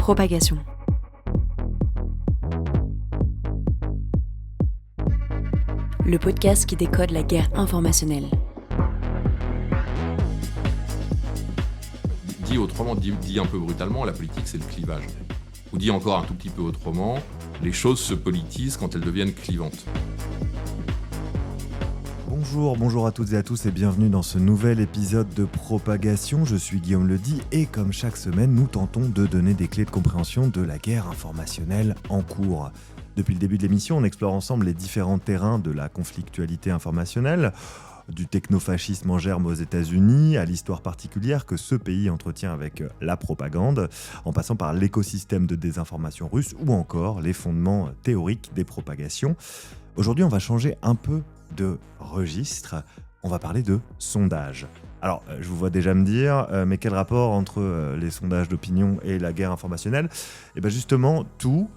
Propagation. Le podcast qui décode la guerre informationnelle. Dit autrement, dit un peu brutalement, la politique c'est le clivage. Ou dit encore un tout petit peu autrement, les choses se politisent quand elles deviennent clivantes. Bonjour à toutes et à tous et bienvenue dans ce nouvel épisode de Propagation. Je suis Guillaume Ledy et comme chaque semaine, nous tentons de donner des clés de compréhension de la guerre informationnelle en cours. Depuis le début de l'émission, on explore ensemble les différents terrains de la conflictualité informationnelle, du technofascisme en germe aux États-Unis à l'histoire particulière que ce pays entretient avec la propagande, en passant par l'écosystème de désinformation russe ou encore les fondements théoriques des propagations. Aujourd'hui, on va changer un peu de registre. On va parler de sondage. Alors, je vous vois déjà me dire, mais quel rapport entre les sondages d'opinion et la guerre informationnelle ? Eh bien justement, tout,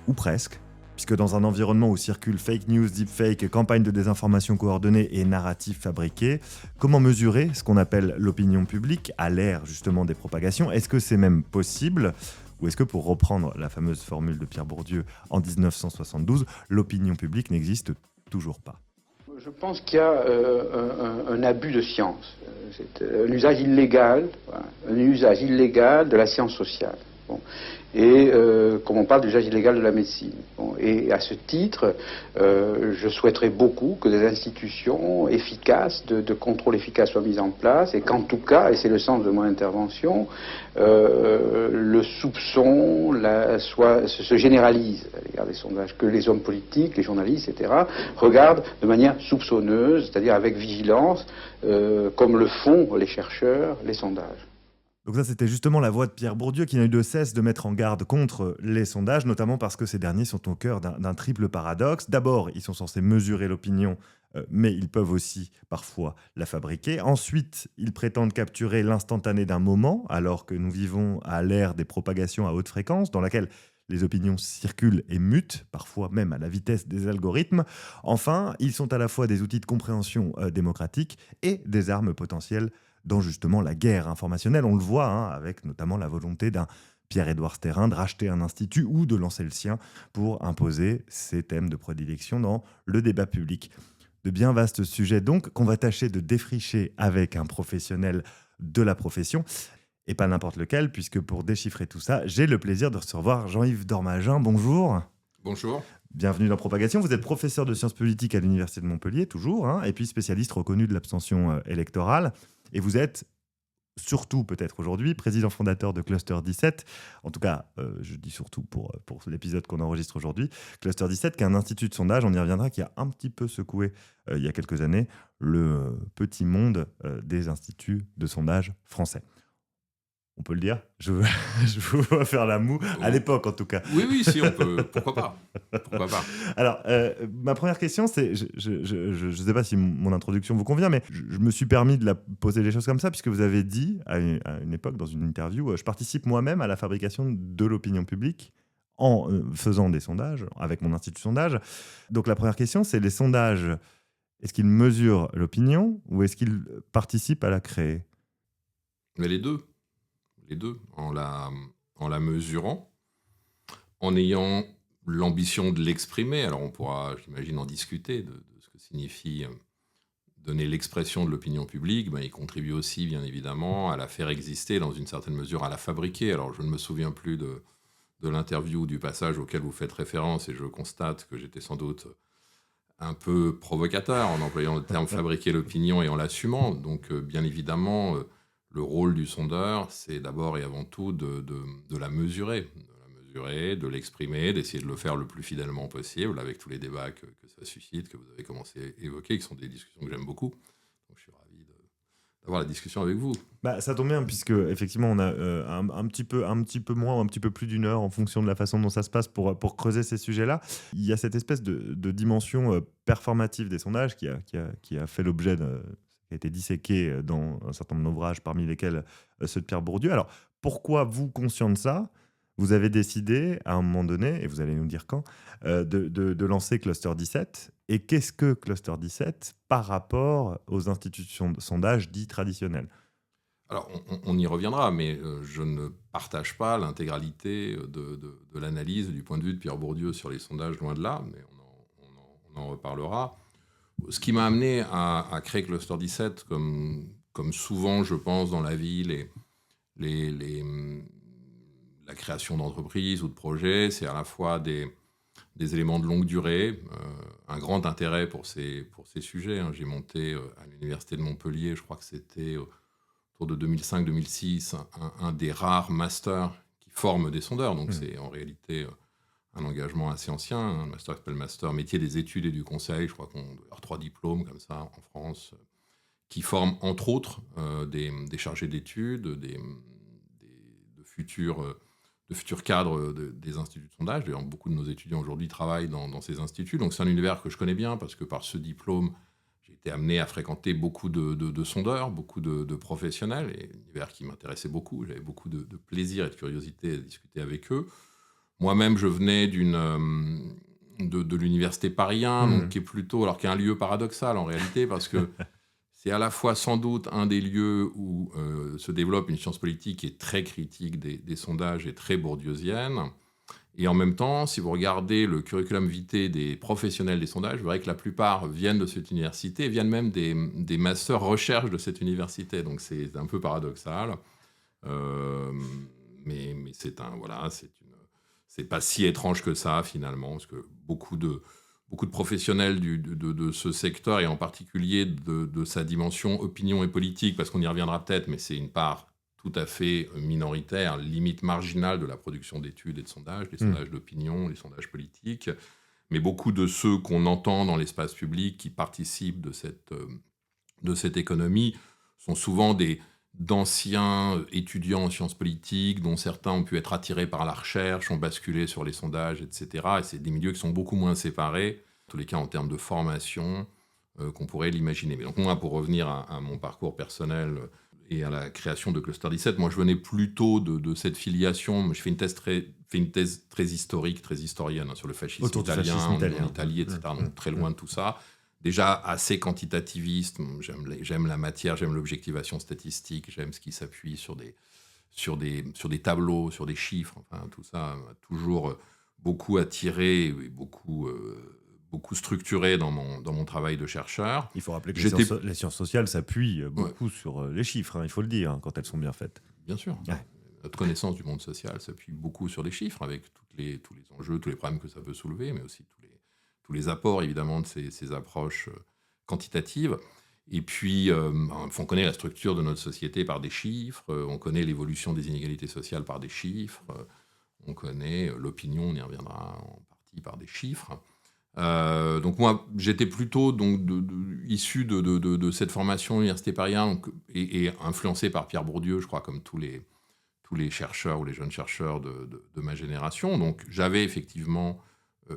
ou presque. Puisque dans un environnement où circulent fake news, deepfake, campagnes de désinformation coordonnées et narratifs fabriqués, comment mesurer ce qu'on appelle l'opinion publique à l'ère justement des propagations ? Est-ce que c'est même possible ? Ou est-ce que, pour reprendre la fameuse formule de Pierre Bourdieu en 1972, l'opinion publique n'existe toujours pas ? Je pense qu'il y a un abus de science. C'est un usage illégal, de la science sociale. Bon. Et comme on parle d'usage illégal de la médecine. Bon. Et à ce titre, je souhaiterais beaucoup que des institutions efficaces, de contrôle efficace soient mises en place et qu'en tout cas, et c'est le sens de mon intervention, le soupçon se généralise à l'égard des sondages, que les hommes politiques, les journalistes, etc., regardent de manière soupçonneuse, c'est-à-dire avec vigilance, comme le font les chercheurs, les sondages. Donc ça, c'était justement la voix de Pierre Bourdieu qui n'a eu de cesse de mettre en garde contre les sondages, notamment parce que ces derniers sont au cœur d'un triple paradoxe. D'abord, ils sont censés mesurer l'opinion, mais ils peuvent aussi parfois la fabriquer. Ensuite, ils prétendent capturer l'instantané d'un moment, alors que nous vivons à l'ère des propagations à haute fréquence, dans laquelle les opinions circulent et mutent, parfois même à la vitesse des algorithmes. Enfin, ils sont à la fois des outils de compréhension démocratique et des armes potentielles dans justement la guerre informationnelle. On le voit avec notamment la volonté d'un Pierre-Édouard Stérin de racheter un institut ou de lancer le sien pour imposer ses thèmes de prédilection dans le débat public. De bien vastes sujets donc qu'on va tâcher de défricher avec un professionnel de la profession, et pas n'importe lequel, puisque pour déchiffrer tout ça, j'ai le plaisir de recevoir Jean-Yves Dormagin. Bonjour. Bonjour. Bienvenue dans Propagation. Vous êtes professeur de sciences politiques à l'Université de Montpellier, toujours, et puis spécialiste reconnu de l'abstention électorale. Et vous êtes, surtout peut-être aujourd'hui, président fondateur de Cluster 17. En tout cas, je dis surtout pour l'épisode qu'on enregistre aujourd'hui. Cluster 17, qui est un institut de sondage, on y reviendra, qui a un petit peu secoué, il y a quelques années, le petit monde des instituts de sondage français. On peut le dire ? Je vous vois faire la moue, à l'époque en tout cas. Oui, si on peut. Pourquoi pas ? Alors, ma première question, c'est, je ne sais pas si mon introduction vous convient, mais je me suis permis de la poser les choses comme ça, puisque vous avez dit, à une époque, dans une interview, je participe moi-même à la fabrication de l'opinion publique en faisant des sondages, avec mon institut de sondage. Donc la première question, c'est les sondages, est-ce qu'ils mesurent l'opinion ou est-ce qu'ils participent à la créer ? Mais les deux, en la mesurant, en ayant l'ambition de l'exprimer. Alors on pourra, j'imagine, en discuter de ce que signifie donner l'expression de l'opinion publique. Il contribue aussi, bien évidemment, à la faire exister, dans une certaine mesure, à la fabriquer. Alors je ne me souviens plus de l'interview, du passage auquel vous faites référence, et je constate que j'étais sans doute un peu provocateur en employant le terme « fabriquer l'opinion » et en l'assumant. Donc, bien évidemment, le rôle du sondeur, c'est d'abord et avant tout de la mesurer, de l'exprimer, d'essayer de le faire le plus fidèlement possible, avec tous les débats que ça suscite, que vous avez commencé à évoquer, qui sont des discussions que j'aime beaucoup. Donc, je suis ravi d'avoir la discussion avec vous. Ça tombe bien, puisque effectivement on a un petit peu moins, un petit peu plus d'une heure en fonction de la façon dont ça se passe pour creuser ces sujets-là. Il y a cette espèce de dimension performative des sondages qui a fait l'objet qui a été disséqué dans un certain nombre d'ouvrages, parmi lesquels ceux de Pierre Bourdieu. Alors, pourquoi vous, conscient de ça, vous avez décidé, à un moment donné, et vous allez nous dire quand, de lancer Cluster 17 ? Et qu'est-ce que Cluster 17 par rapport aux institutions de sondage dits traditionnels ? Alors, on y reviendra, mais je ne partage pas l'intégralité de l'analyse du point de vue de Pierre Bourdieu sur les sondages, loin de là, mais on en reparlera. Ce qui m'a amené à créer Cluster 17, comme souvent, je pense, dans la vie, la création d'entreprises ou de projets, c'est à la fois des éléments de longue durée, un grand intérêt pour ces sujets. J'ai monté à l'université de Montpellier, je crois que c'était autour de 2005-2006, un des rares masters qui forment des sondeurs. Donc c'est en réalité un engagement assez ancien, un master qui s'appelle Master Métier des études et du conseil. Je crois qu'on doit avoir 3 diplômes comme ça en France, qui forment entre autres des chargés d'études, de futurs cadres des instituts de sondage. D'ailleurs, beaucoup de nos étudiants aujourd'hui travaillent dans ces instituts. Donc c'est un univers que je connais bien parce que par ce diplôme, j'ai été amené à fréquenter beaucoup de sondeurs, beaucoup de professionnels, et un univers qui m'intéressait beaucoup. J'avais beaucoup de plaisir et de curiosité à discuter avec eux. Moi-même, je venais de l'université Paris 1, donc qui est un lieu paradoxal en réalité, parce que c'est à la fois sans doute un des lieux où se développe une science politique qui est très critique des sondages et très bourdieusienne. Et en même temps, si vous regardez le curriculum vitae des professionnels des sondages, vous verrez que la plupart viennent de cette université, viennent même des masters recherche de cette université. Donc c'est un peu paradoxal. Mais c'est pas si étrange que ça finalement, parce que beaucoup de professionnels de ce secteur, et en particulier de sa dimension opinion et politique, parce qu'on y reviendra peut-être, mais c'est une part tout à fait minoritaire, limite marginale de la production d'études et de sondages, les sondages d'opinion, les sondages politiques. Mais beaucoup de ceux qu'on entend dans l'espace public qui participent de cette économie sont souvent d'anciens étudiants en sciences politiques, dont certains ont pu être attirés par la recherche, ont basculé sur les sondages, etc. Et c'est des milieux qui sont beaucoup moins séparés, en tous les cas en termes de formation, qu'on pourrait l'imaginer. Mais donc moi, pour revenir à mon parcours personnel et à la création de Cluster 17, moi je venais plutôt de cette filiation. Je fais une thèse très historique, très historienne, sur le fascisme italien, en Italie, etc. Donc très loin de tout ça. Déjà assez quantitativiste, j'aime la matière, j'aime l'objectivation statistique, j'aime ce qui s'appuie sur des tableaux, sur des chiffres. Enfin, tout ça m'a toujours beaucoup attiré et beaucoup structuré dans mon travail de chercheur. Il faut rappeler que les sciences sociales s'appuient beaucoup sur les chiffres, il faut le dire, quand elles sont bien faites. Bien sûr. Ouais. Notre connaissance du monde social s'appuie beaucoup sur les chiffres, avec tous les enjeux, tous les problèmes que ça peut soulever, mais aussi tous les apports, évidemment, de ces approches quantitatives. Et puis, on connaît la structure de notre société par des chiffres, on connaît l'évolution des inégalités sociales par des chiffres, on connaît l'opinion, on y reviendra en partie, par des chiffres. Donc moi, j'étais plutôt issu de cette formation université Paris 1 et influencé par Pierre Bourdieu, je crois, comme tous les chercheurs ou les jeunes chercheurs de ma génération. Donc j'avais effectivement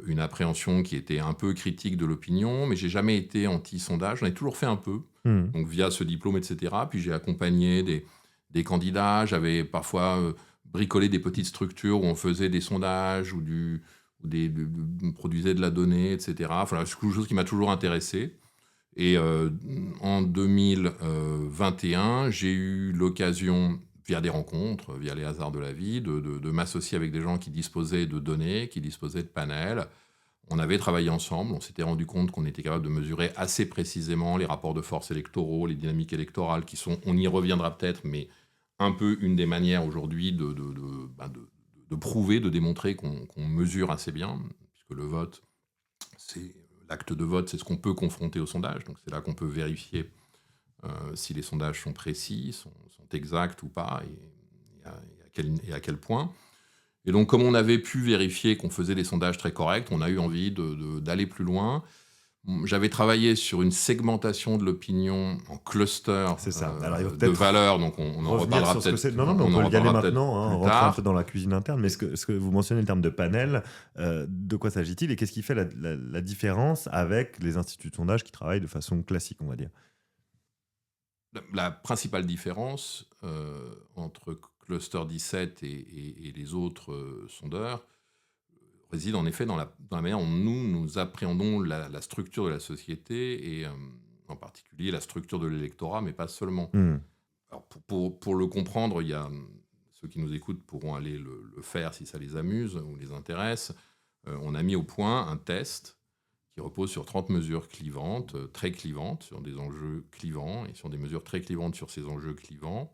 une appréhension qui était un peu critique de l'opinion, mais j'ai jamais été anti-sondage. J'en ai toujours fait un peu, donc via ce diplôme, etc. Puis j'ai accompagné des candidats. J'avais parfois bricolé des petites structures où on faisait des sondages ou produisait de la donnée, etc. Enfin, c'est quelque chose qui m'a toujours intéressé. Et en 2021, j'ai eu l'occasion, via des rencontres, via les hasards de la vie, de m'associer avec des gens qui disposaient de données, qui disposaient de panels. On avait travaillé ensemble, on s'était rendu compte qu'on était capable de mesurer assez précisément les rapports de force électoraux, les dynamiques électorales, qui sont, on y reviendra peut-être, mais un peu une des manières aujourd'hui de prouver, de démontrer qu'on mesure assez bien, puisque le vote, l'acte de vote, c'est ce qu'on peut confronter au sondage, donc c'est là qu'on peut vérifier si les sondages sont précis, sont exacts ou pas, et à quel point. Et donc, comme on avait pu vérifier qu'on faisait des sondages très corrects, on a eu envie d'aller plus loin. J'avais travaillé sur une segmentation de l'opinion en clusters de valeurs, donc on en reparlera peut-être. On peut y aller maintenant, on rentre un peu dans la cuisine interne, mais ce que vous mentionnez, le terme de panel, de quoi s'agit-il et qu'est-ce qui fait la différence avec les instituts de sondage qui travaillent de façon classique, on va dire ? La principale différence entre Cluster 17 et les autres sondeurs réside en effet dans la manière dont nous appréhendons la structure de la société et en particulier la structure de l'électorat, mais pas seulement. Alors, pour le comprendre, il y a ceux qui nous écoutent pourront aller le faire si ça les amuse ou les intéresse. On a mis au point un test qui repose sur 30 mesures clivantes, très clivantes, sur des enjeux clivants et sur des mesures très clivantes sur ces enjeux clivants.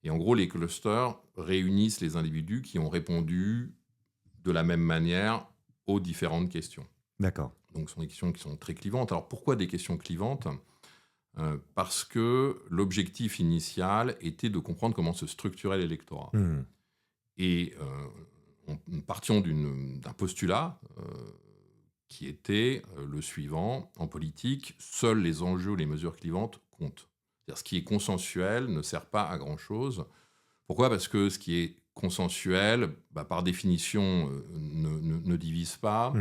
Et en gros, les clusters réunissent les individus qui ont répondu de la même manière aux différentes questions. D'accord. Donc, ce sont des questions qui sont très clivantes. Alors, pourquoi des questions clivantes ? Parce que l'objectif initial était de comprendre comment se structurait l'électorat. Et nous partions d'un postulat qui était le suivant. En politique, seuls les enjeux ou les mesures clivantes comptent. C'est-à-dire, ce qui est consensuel ne sert pas à grand-chose. Pourquoi ? Parce que ce qui est consensuel, par définition, ne divise pas,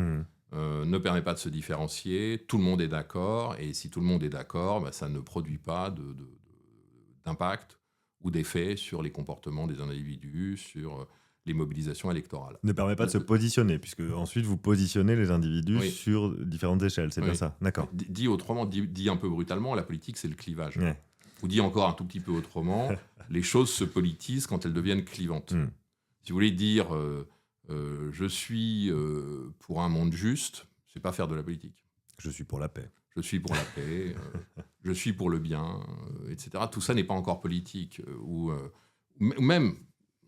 ne permet pas de se différencier, tout le monde est d'accord, et si tout le monde est d'accord, ça ne produit pas d'impact ou d'effet sur les comportements des individus, sur les mobilisations électorales. Ne permet pas de se positionner, puisque ensuite vous positionnez les individus Oui. sur différentes échelles, c'est bien ça. D'accord. Dit autrement, dit un peu brutalement, la politique, c'est le clivage. Ouais. Ou dit encore un tout petit peu autrement, les choses se politisent quand elles deviennent clivantes. Si vous voulez dire je suis pour un monde juste, c'est pas faire de la politique. Je suis pour la paix. Je suis pour la paix, je suis pour le bien, etc. Tout ça n'est pas encore politique. Ou même,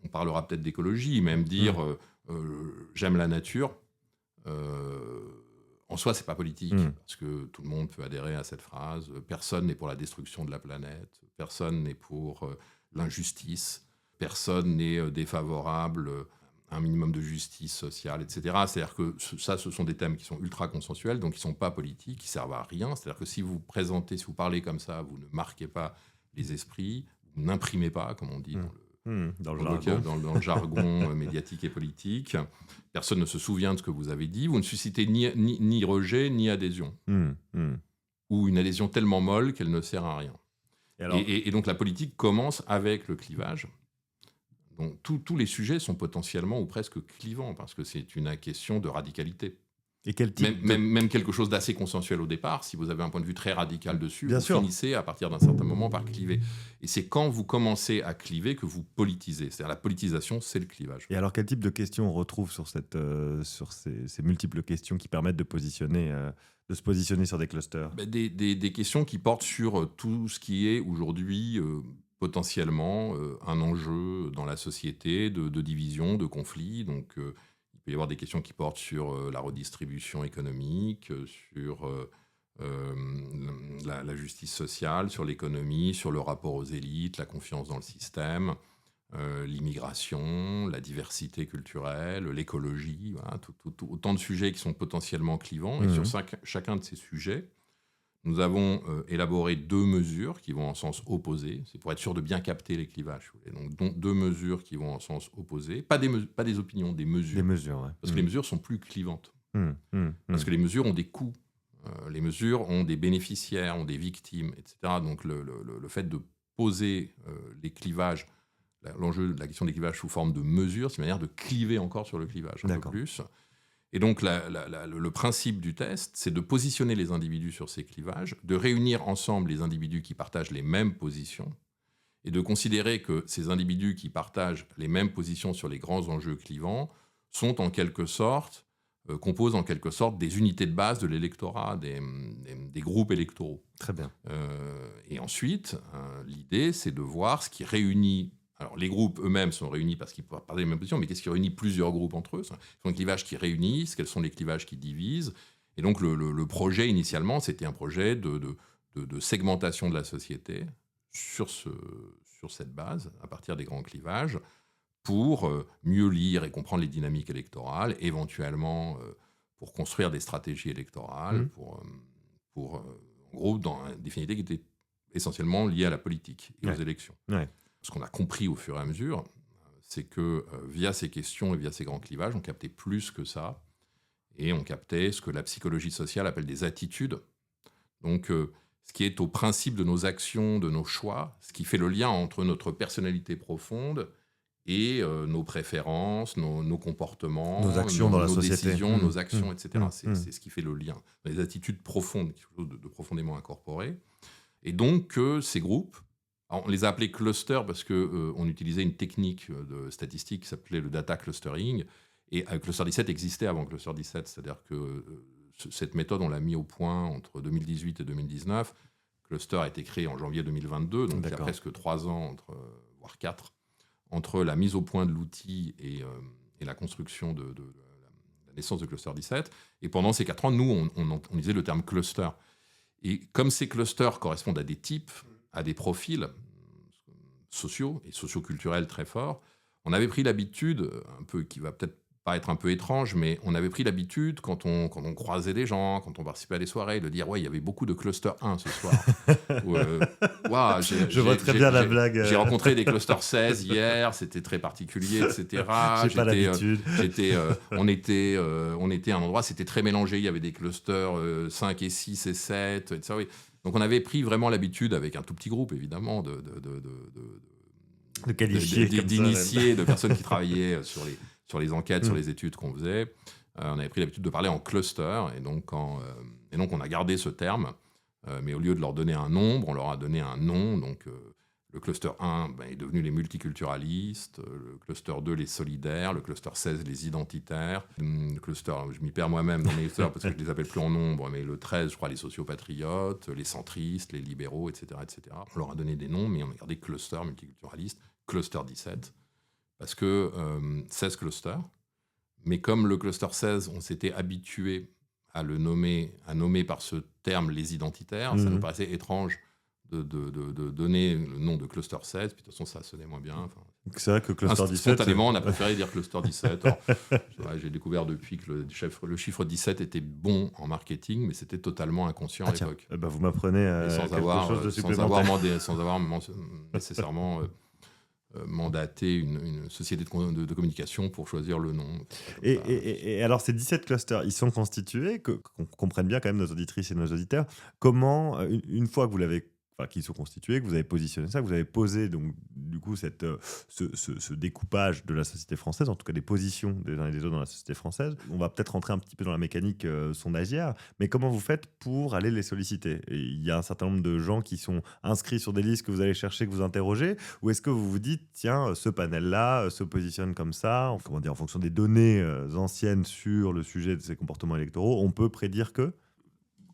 on parlera peut-être d'écologie, même dire j'aime la nature, en soi, c'est pas politique, parce que tout le monde peut adhérer à cette phrase. Personne n'est pour la destruction de la planète, personne n'est pour l'injustice, personne n'est défavorable à un minimum de justice sociale, etc. C'est-à-dire que ça, ce sont des thèmes qui sont ultra consensuels, donc qui sont pas politiques, qui servent à rien. C'est-à-dire que si vous présentez, si vous parlez comme ça, vous ne marquez pas les esprits, vous n'imprimez pas, comme on dit dans le jargon médiatique et politique. Personne ne se souvient de ce que vous avez dit. Vous ne suscitez ni rejet, ni adhésion. Ou une adhésion tellement molle qu'elle ne sert à rien. Et donc la politique commence avec le clivage. Donc tous les sujets sont potentiellement ou presque clivants, parce que c'est une question de radicalité. Et quel type même quelque chose d'assez consensuel au départ, si vous avez un point de vue très radical dessus, Bien vous sûr. finissez à partir d'un certain moment par cliver. Et c'est quand vous commencez à cliver que vous politisez. C'est-à-dire la politisation, c'est le clivage. Et alors, quel type de questions on retrouve sur ces multiples questions qui permettent de se positionner sur des clusters ? Des questions qui portent sur tout ce qui est aujourd'hui potentiellement un enjeu dans la société de division, de conflit. Donc, il peut y avoir des questions qui portent sur la redistribution économique, sur la justice sociale, sur l'économie, sur le rapport aux élites, la confiance dans le système, l'immigration, la diversité culturelle, l'écologie, voilà, autant de sujets qui sont potentiellement clivants. Et sur chacun de ces sujets, nous avons élaboré 2 mesures qui vont en sens opposé. C'est pour être sûr de bien capter les clivages. Donc 2 mesures qui vont en sens opposé. Pas des opinions, des mesures. Des mesures, ouais. Parce que les mesures sont plus clivantes. Parce que les mesures ont des coûts. Les mesures ont des bénéficiaires, ont des victimes, etc. Donc le fait de poser les clivages, l'enjeu de la question des clivages sous forme de mesures, c'est une manière de cliver encore sur le clivage un peu plus. Et donc, le principe du test, c'est de positionner les individus sur ces clivages, de réunir ensemble les individus qui partagent les mêmes positions, et de considérer que ces individus qui partagent les mêmes positions sur les grands enjeux clivants composent en quelque sorte des unités de base de l'électorat, des groupes électoraux. Très bien. Et ensuite, l'idée, c'est de voir ce qui réunit. Alors, les groupes eux-mêmes sont réunis parce qu'ils peuvent parler des mêmes positions, mais qu'est-ce qui réunit plusieurs groupes entre eux ? Ce sont les clivages qui réunissent, quels sont les clivages qui divisent. Et donc, le projet, initialement, c'était un projet de segmentation de la société sur cette base, à partir des grands clivages, pour mieux lire et comprendre les dynamiques électorales, éventuellement pour construire des stratégies électorales, pour en gros, dans des finalités qui étaient essentiellement liées à la politique et aux élections. Ouais. Ce qu'on a compris au fur et à mesure, c'est que via ces questions et via ces grands clivages, on captait plus que ça, et on captait ce que la psychologie sociale appelle des attitudes. Donc, ce qui est au principe de nos actions, de nos choix, ce qui fait le lien entre notre personnalité profonde et nos préférences, nos comportements, nos actions dans la nos société, décisions, nos actions, etc. C'est ce qui fait le lien. Les attitudes profondes, quelque chose de profondément incorporé. Et donc, ces groupes, Alors, on les a appelés clusters parce qu'on utilisait une technique de statistique qui s'appelait le data clustering. Et Cluster 17 existait avant Cluster 17, c'est-à-dire que cette méthode, on l'a mis au point entre 2018 et 2019. Cluster a été créé en janvier 2022, donc il y a presque 3 ans, voire 4, entre la mise au point de l'outil et la construction de la naissance de Cluster 17. Et pendant ces 4 ans, nous, on utilisait le terme cluster. Et comme ces clusters correspondent à des types, à des profils sociaux et socioculturels très forts, on avait pris l'habitude, un peu qui va peut-être paraître un peu étrange, mais on avait pris l'habitude, quand on croisait des gens, quand on participait à des soirées, de dire « Ouais, il y avait beaucoup de cluster 1 ce soir. » Je vois très bien la blague. J'ai rencontré des cluster 16 hier, c'était très particulier, etc. J'ai pas l'habitude. On était à un endroit, c'était très mélangé, il y avait des clusters 5 et 6 et 7, etc. Oui. Donc on avait pris vraiment l'habitude, avec un tout petit groupe évidemment, de qualifier d'initiés, de personnes qui travaillaient sur les enquêtes, sur les études qu'on faisait. On avait pris l'habitude de parler en cluster, et donc on a gardé ce terme, mais au lieu de leur donner un nombre, on leur a donné un nom. Donc le cluster 1 est devenu les multiculturalistes, le cluster 2 les solidaires, le cluster 16 les identitaires, le cluster, je m'y perds moi-même dans mes clusters parce que je les appelle plus en nombre, mais le 13, je crois, les sociopatriotes, les centristes, les libéraux, etc., etc. On leur a donné des noms, mais on a gardé cluster multiculturaliste, cluster 17, parce que 16 clusters, mais comme le cluster 16, on s'était habitué à nommer par ce terme les identitaires, ça nous paraissait étrange de donner le nom de cluster 16, puis de toute façon ça sonnait moins bien. C'est vrai que cluster 17... Spontanément, on a préféré dire cluster 17. Alors, j'ai découvert depuis que le chiffre 17 était bon en marketing, mais c'était totalement inconscient à l'époque. Vous m'apprenez quelque chose de supplémentaire. Sans avoir nécessairement mandaté une société de communication pour choisir le nom. Et alors, ces 17 clusters, ils sont constitués, qu'on comprenne bien quand même nos auditrices et nos auditeurs, comment, une fois que vous l'avez, qu'ils sont constitués, que vous avez positionné ça, que vous avez posé donc du coup ce découpage de la société française, en tout cas des positions des uns et des autres dans la société française. On va peut-être rentrer un petit peu dans la mécanique sondagière, mais comment vous faites pour aller les solliciter? Il y a un certain nombre de gens qui sont inscrits sur des listes que vous allez chercher, que vous interrogez, ou est-ce que vous vous dites, tiens, ce panel-là se positionne comme ça, en fonction des données anciennes sur le sujet de ces comportements électoraux, on peut prédire que...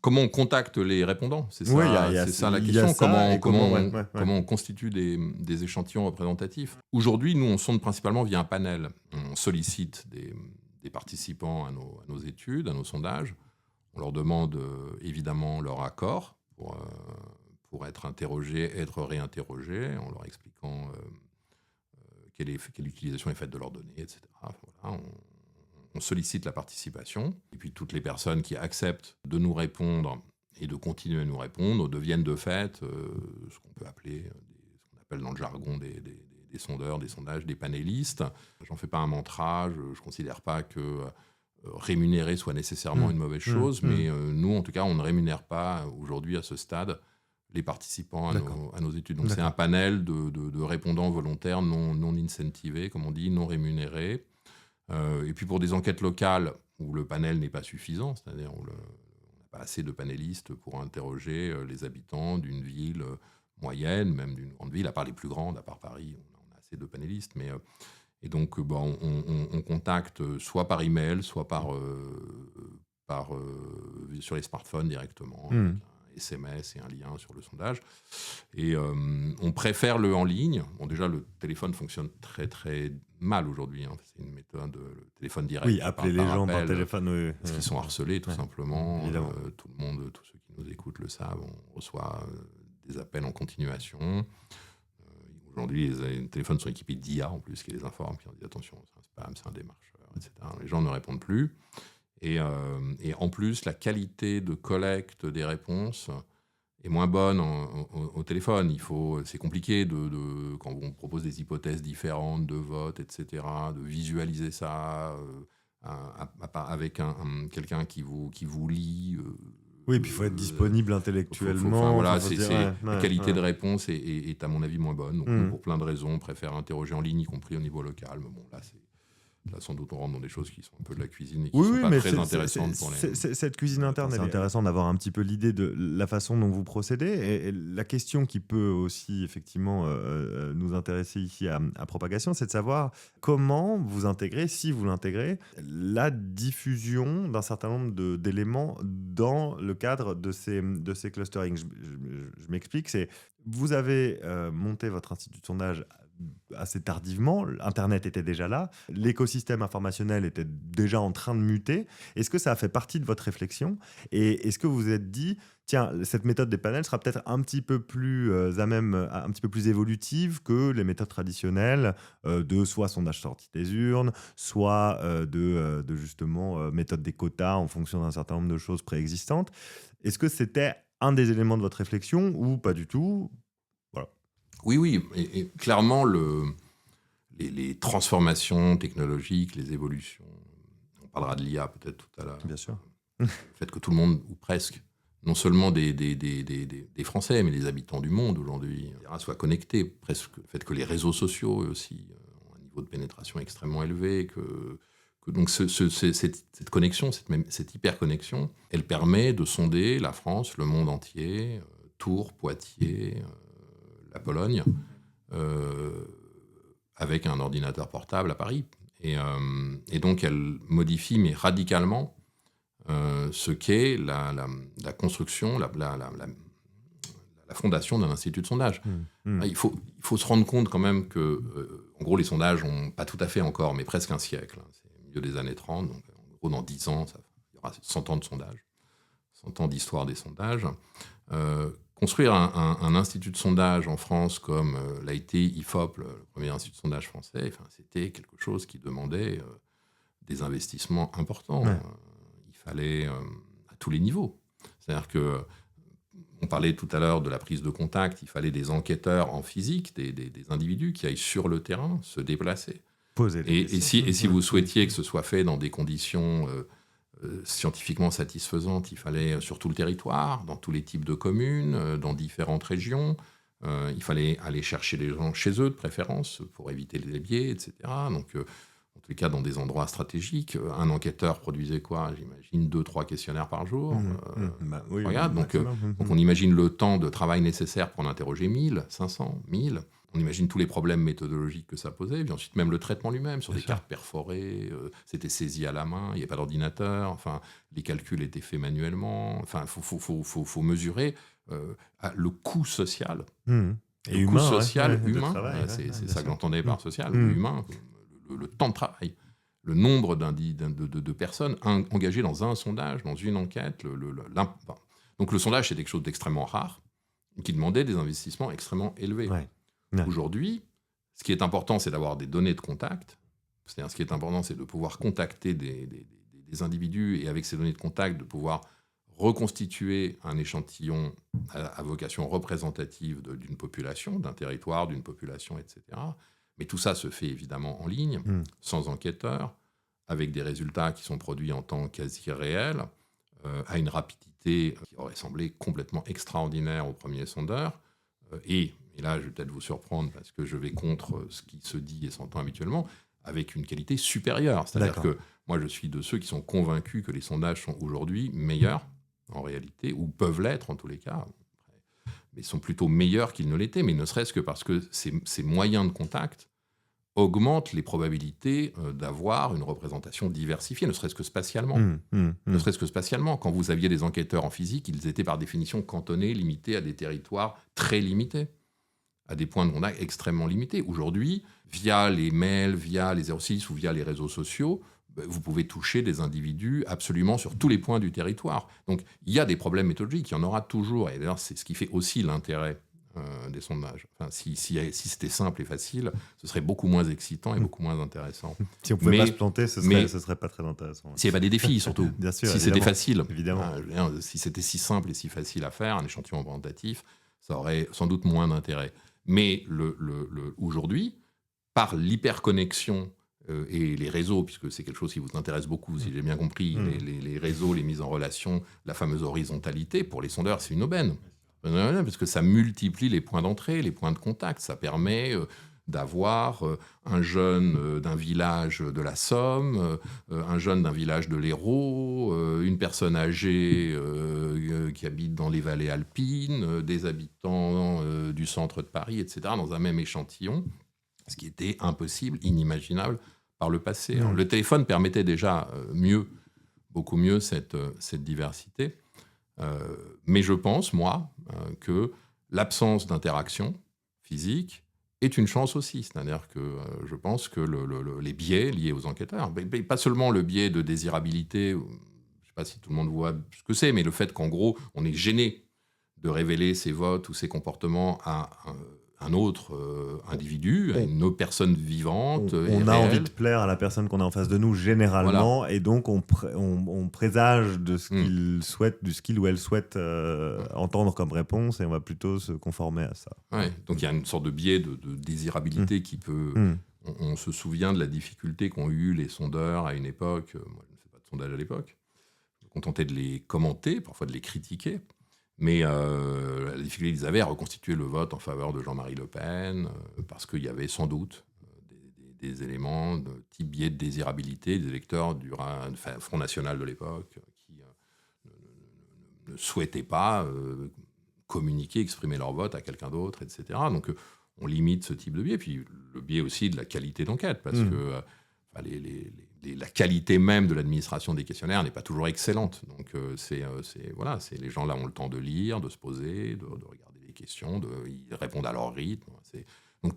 Comment on contacte les répondants? C'est ça, oui, c'est ça la question. Comment on constitue des échantillons représentatifs? Aujourd'hui, nous, on sonde principalement via un panel. On sollicite des participants à nos études, à nos sondages. On leur demande évidemment leur accord pour être interrogés, être réinterrogés, en leur expliquant quelle utilisation est faite de leurs données, etc. Voilà, on sollicite la participation, et puis toutes les personnes qui acceptent de nous répondre et de continuer à nous répondre deviennent de fait ce qu'on peut appeler, ce qu'on appelle dans le jargon des sondeurs, des sondages, des panélistes. J'en fais pas un mantra, je considère pas que rémunérer soit nécessairement une mauvaise chose, mais nous, en tout cas, on ne rémunère pas aujourd'hui à ce stade les participants à nos études. Donc c'est un panel de répondants volontaires non incentivés, comme on dit, non rémunérés. Et puis pour des enquêtes locales où le panel n'est pas suffisant, c'est-à-dire où on n'a pas assez de panélistes pour interroger les habitants d'une ville moyenne, même d'une grande ville, à part les plus grandes, à part Paris, on a assez de panélistes. Et donc on contacte soit par email, soit sur les smartphones directement, avec un SMS et un lien sur le sondage. Et on préfère le en ligne. Bon, déjà, le téléphone fonctionne très très mal aujourd'hui. C'est une méthode, le téléphone direct. Oui, appeler les gens par téléphone. Oui. Parce qu'ils sont harcelés, tout simplement. Évidemment. Tout le monde, tous ceux qui nous écoutent le savent. On reçoit des appels en continuation. Aujourd'hui, les téléphones sont équipés d'IA, en plus, qui les informent, qui leur dit attention, c'est un spam, c'est un démarcheur, etc. Les gens ne répondent plus. Et en plus, la qualité de collecte des réponses est moins bonne au téléphone. C'est compliqué quand on propose des hypothèses différentes de vote, etc., de visualiser ça avec quelqu'un qui vous lit. Oui, puis il faut être disponible intellectuellement. La qualité de réponse est, à mon avis, moins bonne. Donc, pour plein de raisons, on préfère interroger en ligne, y compris au niveau local. Mais bon, là, Là, sans doute, on rentre dans des choses qui sont un peu de la cuisine et qui ne sont pas très intéressantes pour les... Cette cuisine interne, c'est intéressant d'avoir un petit peu l'idée de la façon dont vous procédez. Et la question qui peut aussi effectivement nous intéresser ici à Propagation, c'est de savoir comment vous intégrez, si vous l'intégrez, la diffusion d'un certain nombre d'éléments dans le cadre de ces clusterings. Je m'explique, vous avez monté votre institut de sondage assez tardivement, Internet était déjà là, l'écosystème informationnel était déjà en train de muter. Est-ce que ça a fait partie de votre réflexion et est-ce que vous vous êtes dit, tiens, cette méthode des panels sera peut-être un petit peu plus un petit peu plus évolutive que les méthodes traditionnelles de soit sondage sortie des urnes, soit de justement méthode des quotas en fonction d'un certain nombre de choses préexistantes. Est-ce que c'était un des éléments de votre réflexion ou pas du tout? Oui, et clairement, les transformations technologiques, les évolutions, on parlera de l'IA peut-être tout à l'heure. Bien sûr. Le fait que tout le monde, ou presque, non seulement des Français, mais les habitants du monde aujourd'hui, soient connectés, presque le fait que les réseaux sociaux aussi ont un niveau de pénétration extrêmement élevé, que donc cette connexion, cette hyperconnexion, elle permet de sonder la France, le monde entier, Tours, Poitiers, la Pologne, avec un ordinateur portable à Paris. Et donc, elle modifie, mais radicalement, ce qu'est la construction, la fondation d'un institut de sondage. Il faut se rendre compte quand même que, en gros, les sondages n'ont pas tout à fait encore, mais presque un siècle. C'est au milieu des années 30, donc en gros, dans 10 ans, il y aura 100 ans de sondage, 100 ans d'histoire des sondages. Construire un institut de sondage en France comme l'a été IFOP, le premier institut de sondage français, c'était quelque chose qui demandait des investissements importants. Ouais. Il fallait à tous les niveaux. C'est-à-dire que on parlait tout à l'heure de la prise de contact, il fallait des enquêteurs en physique, des individus qui aillent sur le terrain, se déplacer. Et si vous souhaitiez que ce soit fait dans des conditions scientifiquement satisfaisantes, il fallait sur tout le territoire, dans tous les types de communes, dans différentes régions. Il fallait aller chercher les gens chez eux de préférence pour éviter les biais, etc. Donc, en tous les cas, dans des endroits stratégiques. Un enquêteur produisait quoi? J'imagine 2-3 questionnaires par jour. Regarde, donc on imagine le temps de travail nécessaire pour en interroger 1000, 500, 1000. On imagine tous les problèmes méthodologiques que ça posait, puis ensuite même le traitement lui-même, sur des cartes perforées, c'était saisi à la main, il n'y avait pas d'ordinateur, les calculs étaient faits manuellement, faut mesurer le coût social. Et le humain, coût social, humain, travail, c'est ça que j'entendais par social, humain, le temps de travail, le nombre de personnes engagées dans un sondage, dans une enquête. Donc le sondage, c'est quelque chose d'extrêmement rare, qui demandait des investissements extrêmement élevés. Ouais. Aujourd'hui, ce qui est important, c'est d'avoir des données de contact. C'est-à-dire, ce qui est important, c'est de pouvoir contacter des individus et avec ces données de contact, de pouvoir reconstituer un échantillon à vocation représentative d'une population, d'un territoire, d'une population, etc. Mais tout ça se fait évidemment en ligne, sans enquêteur, avec des résultats qui sont produits en temps quasi réel, à une rapidité qui aurait semblé complètement extraordinaire aux premiers sondeurs. Et là, je vais peut-être vous surprendre parce que je vais contre ce qui se dit et s'entend habituellement, avec une qualité supérieure. C'est-à-dire que moi, je suis de ceux qui sont convaincus que les sondages sont aujourd'hui meilleurs, en réalité, ou peuvent l'être en tous les cas, mais sont plutôt meilleurs qu'ils ne l'étaient, mais ne serait-ce que parce que ces moyens de contact augmentent les probabilités d'avoir une représentation diversifiée, ne serait-ce que spatialement. Ne serait-ce que spatialement. Quand vous aviez des enquêteurs en physique, ils étaient par définition cantonnés, limités à des territoires très limités, à des points de contact extrêmement limités. Aujourd'hui, via les mails, via les 06 ou via les réseaux sociaux, vous pouvez toucher des individus absolument sur tous les points du territoire. Donc, il y a des problèmes méthodologiques, il y en aura toujours. Et d'ailleurs, c'est ce qui fait aussi l'intérêt des sondages. Si c'était simple et facile, ce serait beaucoup moins excitant et beaucoup moins intéressant. Si on pouvait pas se planter, ce serait pas très intéressant. S'il n'y avait pas des défis, surtout. Bien sûr, si c'était facile. Évidemment. Si c'était si simple et si facile à faire, un échantillon représentatif, ça aurait sans doute moins d'intérêt. Mais aujourd'hui, par l'hyperconnexion et les réseaux, puisque c'est quelque chose qui vous intéresse beaucoup, si j'ai bien compris, les réseaux, les mises en relation, la fameuse horizontalité, pour les sondeurs, c'est une aubaine. Parce que ça multiplie les points d'entrée, les points de contact. Ça permet d'avoir un jeune d'un village de la Somme, un jeune d'un village de l'Hérault, une personne âgée qui habite dans les vallées alpines, des habitants du centre de Paris, etc., dans un même échantillon, ce qui était impossible, inimaginable par le passé. Alors, le téléphone permettait déjà beaucoup mieux cette diversité, mais je pense, moi, que l'absence d'interaction physique est une chance aussi. C'est-à-dire que je pense que les biais liés aux enquêteurs, pas seulement le biais de désirabilité, je ne sais pas si tout le monde voit ce que c'est, mais le fait qu'en gros, on est gêné de révéler ses votes ou ses comportements à un autre individu, à une autre personne vivante. On a envie de plaire à la personne qu'on a en face de nous, généralement, voilà. et donc on présage de ce qu'il souhaite, de ce qu'il ou elle souhaite entendre comme réponse, et on va plutôt se conformer à ça. Ouais. Donc il y a une sorte de biais de désirabilité qui peut... On se souvient de la difficulté qu'ont eu les sondeurs à une époque. Moi, je ne fais pas de sondage à l'époque. Je me contentais de les commenter, parfois de les critiquer. Mais la difficulté qu'ils avaient à reconstituer le vote en faveur de Jean-Marie Le Pen, parce qu'il y avait sans doute des éléments de type biais de désirabilité des électeurs du Front National de l'époque qui ne souhaitaient pas communiquer, exprimer leur vote à quelqu'un d'autre, etc. Donc on limite ce type de biais. Puis le biais aussi de la qualité d'enquête, parce que la qualité même de l'administration des questionnaires n'est pas toujours excellente. Donc, les gens là ont le temps de lire, de se poser, de regarder les questions, ils répondent à leur rythme. Donc,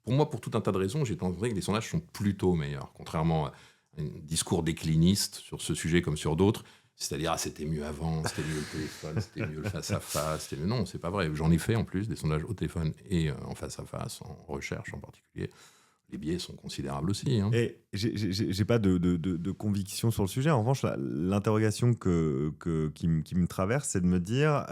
pour moi, pour tout un tas de raisons, j'ai tendance à dire que les sondages sont plutôt meilleurs, contrairement à un discours décliniste sur ce sujet comme sur d'autres. C'est-à-dire, c'était mieux avant, c'était mieux le téléphone, c'était mieux le face-à-face. Non, c'est pas vrai. J'en ai fait en plus des sondages au téléphone et en face-à-face, en recherche en particulier. Les biais sont considérables aussi. Hein. Et j'ai pas de conviction sur le sujet. En revanche, l'interrogation qui me traverse, c'est de me dire,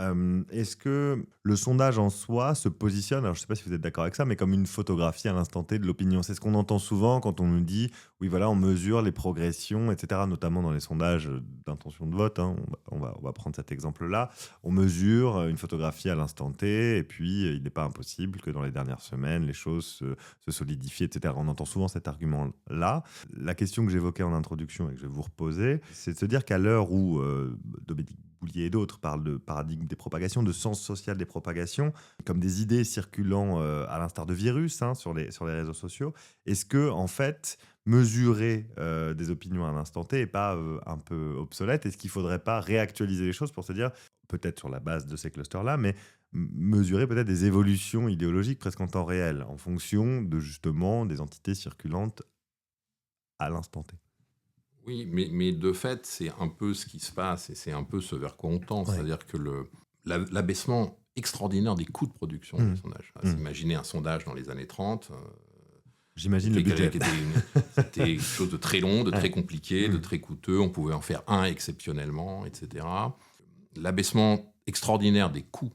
est-ce que le sondage en soi se positionne, alors je sais pas si vous êtes d'accord avec ça, mais comme une photographie à l'instant T de l'opinion. C'est ce qu'on entend souvent quand on nous dit, oui voilà, on mesure les progressions, etc., notamment dans les sondages d'intention de vote. Hein. On va prendre cet exemple-là. On mesure une photographie à l'instant T, et puis il n'est pas impossible que dans les dernières semaines, les choses se solidifient, etc. On entend souvent cet argument-là. La question que j'évoquais en introduction et que je vais vous reposer, c'est de se dire qu'à l'heure où Dominique Boulier et d'autres parlent de paradigme des propagations, de sens social des propagations, comme des idées circulant à l'instar de virus sur les réseaux sociaux, est-ce que, en fait, mesurer des opinions à un instant T n'est pas un peu obsolète? Est-ce qu'il ne faudrait pas réactualiser les choses pour se dire, peut-être sur la base de ces clusters-là, mais mesurer peut-être des évolutions idéologiques presque en temps réel, en fonction de justement des entités circulantes à l'instant T. Oui, mais de fait, c'est un peu ce qui se passe et c'est un peu ce vers quoi on tend. Ouais. C'est-à-dire que l'abaissement extraordinaire des coûts de production des sondages. Imaginez un sondage dans les années 30. J'imagine le budget. C'était quelque chose de très long, de très compliqué, de très coûteux. On pouvait en faire un exceptionnellement, etc. L'abaissement extraordinaire des coûts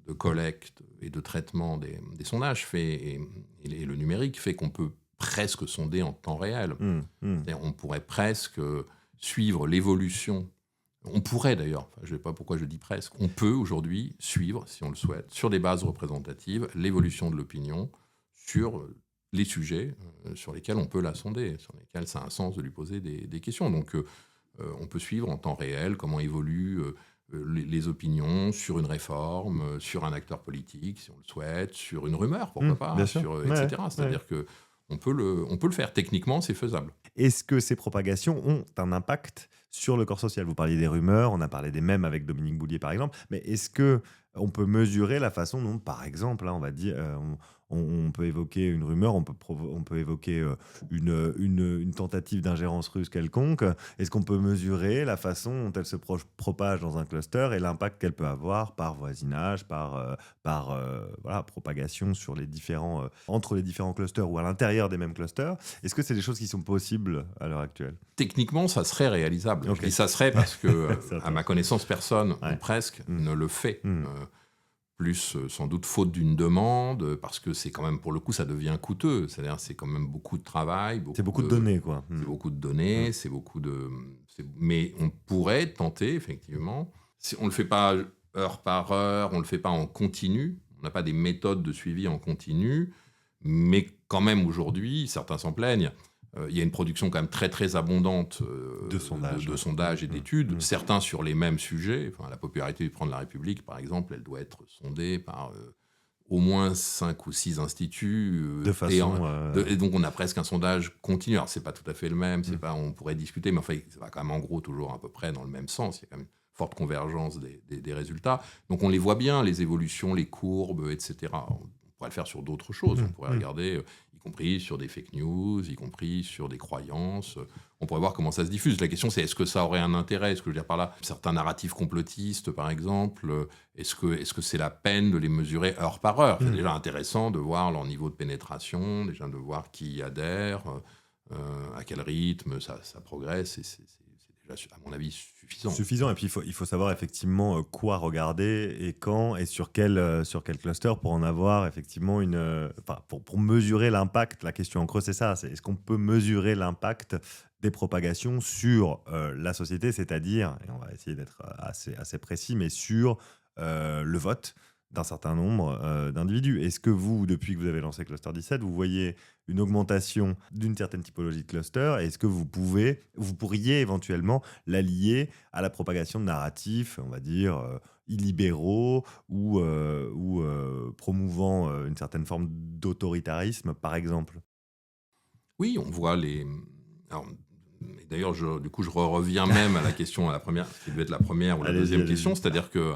de collecte et de traitement des sondages et le numérique fait qu'on peut presque sonder en temps réel. On pourrait presque suivre l'évolution. On pourrait d'ailleurs, je ne sais pas pourquoi je dis presque, on peut aujourd'hui suivre, si on le souhaite, sur des bases représentatives, l'évolution de l'opinion sur les sujets sur lesquels on peut la sonder, sur lesquels ça a un sens de lui poser des questions. Donc on peut suivre en temps réel comment évoluent les opinions sur une réforme, sur un acteur politique, si on le souhaite, sur une rumeur, pourquoi pas, etc. C'est-à-dire qu'on peut le faire. Techniquement, c'est faisable. Est-ce que ces propagations ont un impact sur le corps social? Vous parliez des rumeurs, on a parlé des mèmes avec Dominique Boulier, par exemple, mais est-ce qu'on peut mesurer la façon dont, par exemple, là, on va dire... on peut évoquer une rumeur, on peut évoquer une tentative d'ingérence russe quelconque. Est-ce qu'on peut mesurer la façon dont elle se propage dans un cluster et l'impact qu'elle peut avoir par voisinage, par propagation sur entre les différents clusters ou à l'intérieur des mêmes clusters? Est-ce que c'est des choses qui sont possibles à l'heure actuelle? Techniquement, ça serait réalisable. Okay. Je dis ça serait parce que, à ma connaissance, personne, ou presque, ne le fait. Plus sans doute faute d'une demande, parce que c'est quand même, pour le coup, ça devient coûteux. C'est-à-dire, c'est quand même beaucoup de travail. C'est beaucoup de données, quoi. C'est beaucoup de données, mais on pourrait tenter, effectivement. On ne le fait pas heure par heure, on ne le fait pas en continu. On n'a pas des méthodes de suivi en continu. Mais quand même, aujourd'hui, certains s'en plaignent. Il y a une production quand même très, très abondante de sondages et d'études, certains sur les mêmes sujets. Enfin, la popularité du président de la République, par exemple, elle doit être sondée par au moins 5 ou 6 instituts. Et donc, on a presque un sondage continu. Alors, ce n'est pas tout à fait le même, on pourrait discuter, mais enfin, ça va quand même en gros toujours à peu près dans le même sens. Il y a quand même une forte convergence des résultats. Donc, on les voit bien, les évolutions, les courbes, etc. On pourrait le faire sur d'autres choses. On pourrait regarder, y compris sur des fake news, y compris sur des croyances. On pourrait voir comment ça se diffuse. La question, c'est est-ce que ça aurait un intérêt ? Est-ce que je veux dire par là, certains narratifs complotistes, par exemple, est-ce que c'est la peine de les mesurer heure par heure ? C'est déjà intéressant de voir leur niveau de pénétration, déjà de voir qui y adhère, à quel rythme ça progresse. Et c'est déjà, à mon avis, suffisant. Et puis il faut savoir effectivement quoi regarder et quand et sur quel cluster pour en avoir effectivement pour mesurer l'impact. La question en creux, c'est ça, est-ce qu'on peut mesurer l'impact des propagations sur la société, c'est-à-dire, et on va essayer d'être assez précis, mais sur le vote d'un certain nombre d'individus. Est-ce que vous, depuis que vous avez lancé Cluster 17, vous voyez une augmentation d'une certaine typologie de cluster? Est-ce que vous pourriez éventuellement la lier à la propagation de narratifs, on va dire, illibéraux ou promouvant une certaine forme d'autoritarisme, par exemple? Oui, on voit les... Alors, d'ailleurs, je reviens même à la question, à la première, qui devait être la première ou la deuxième question, c'est-à-dire que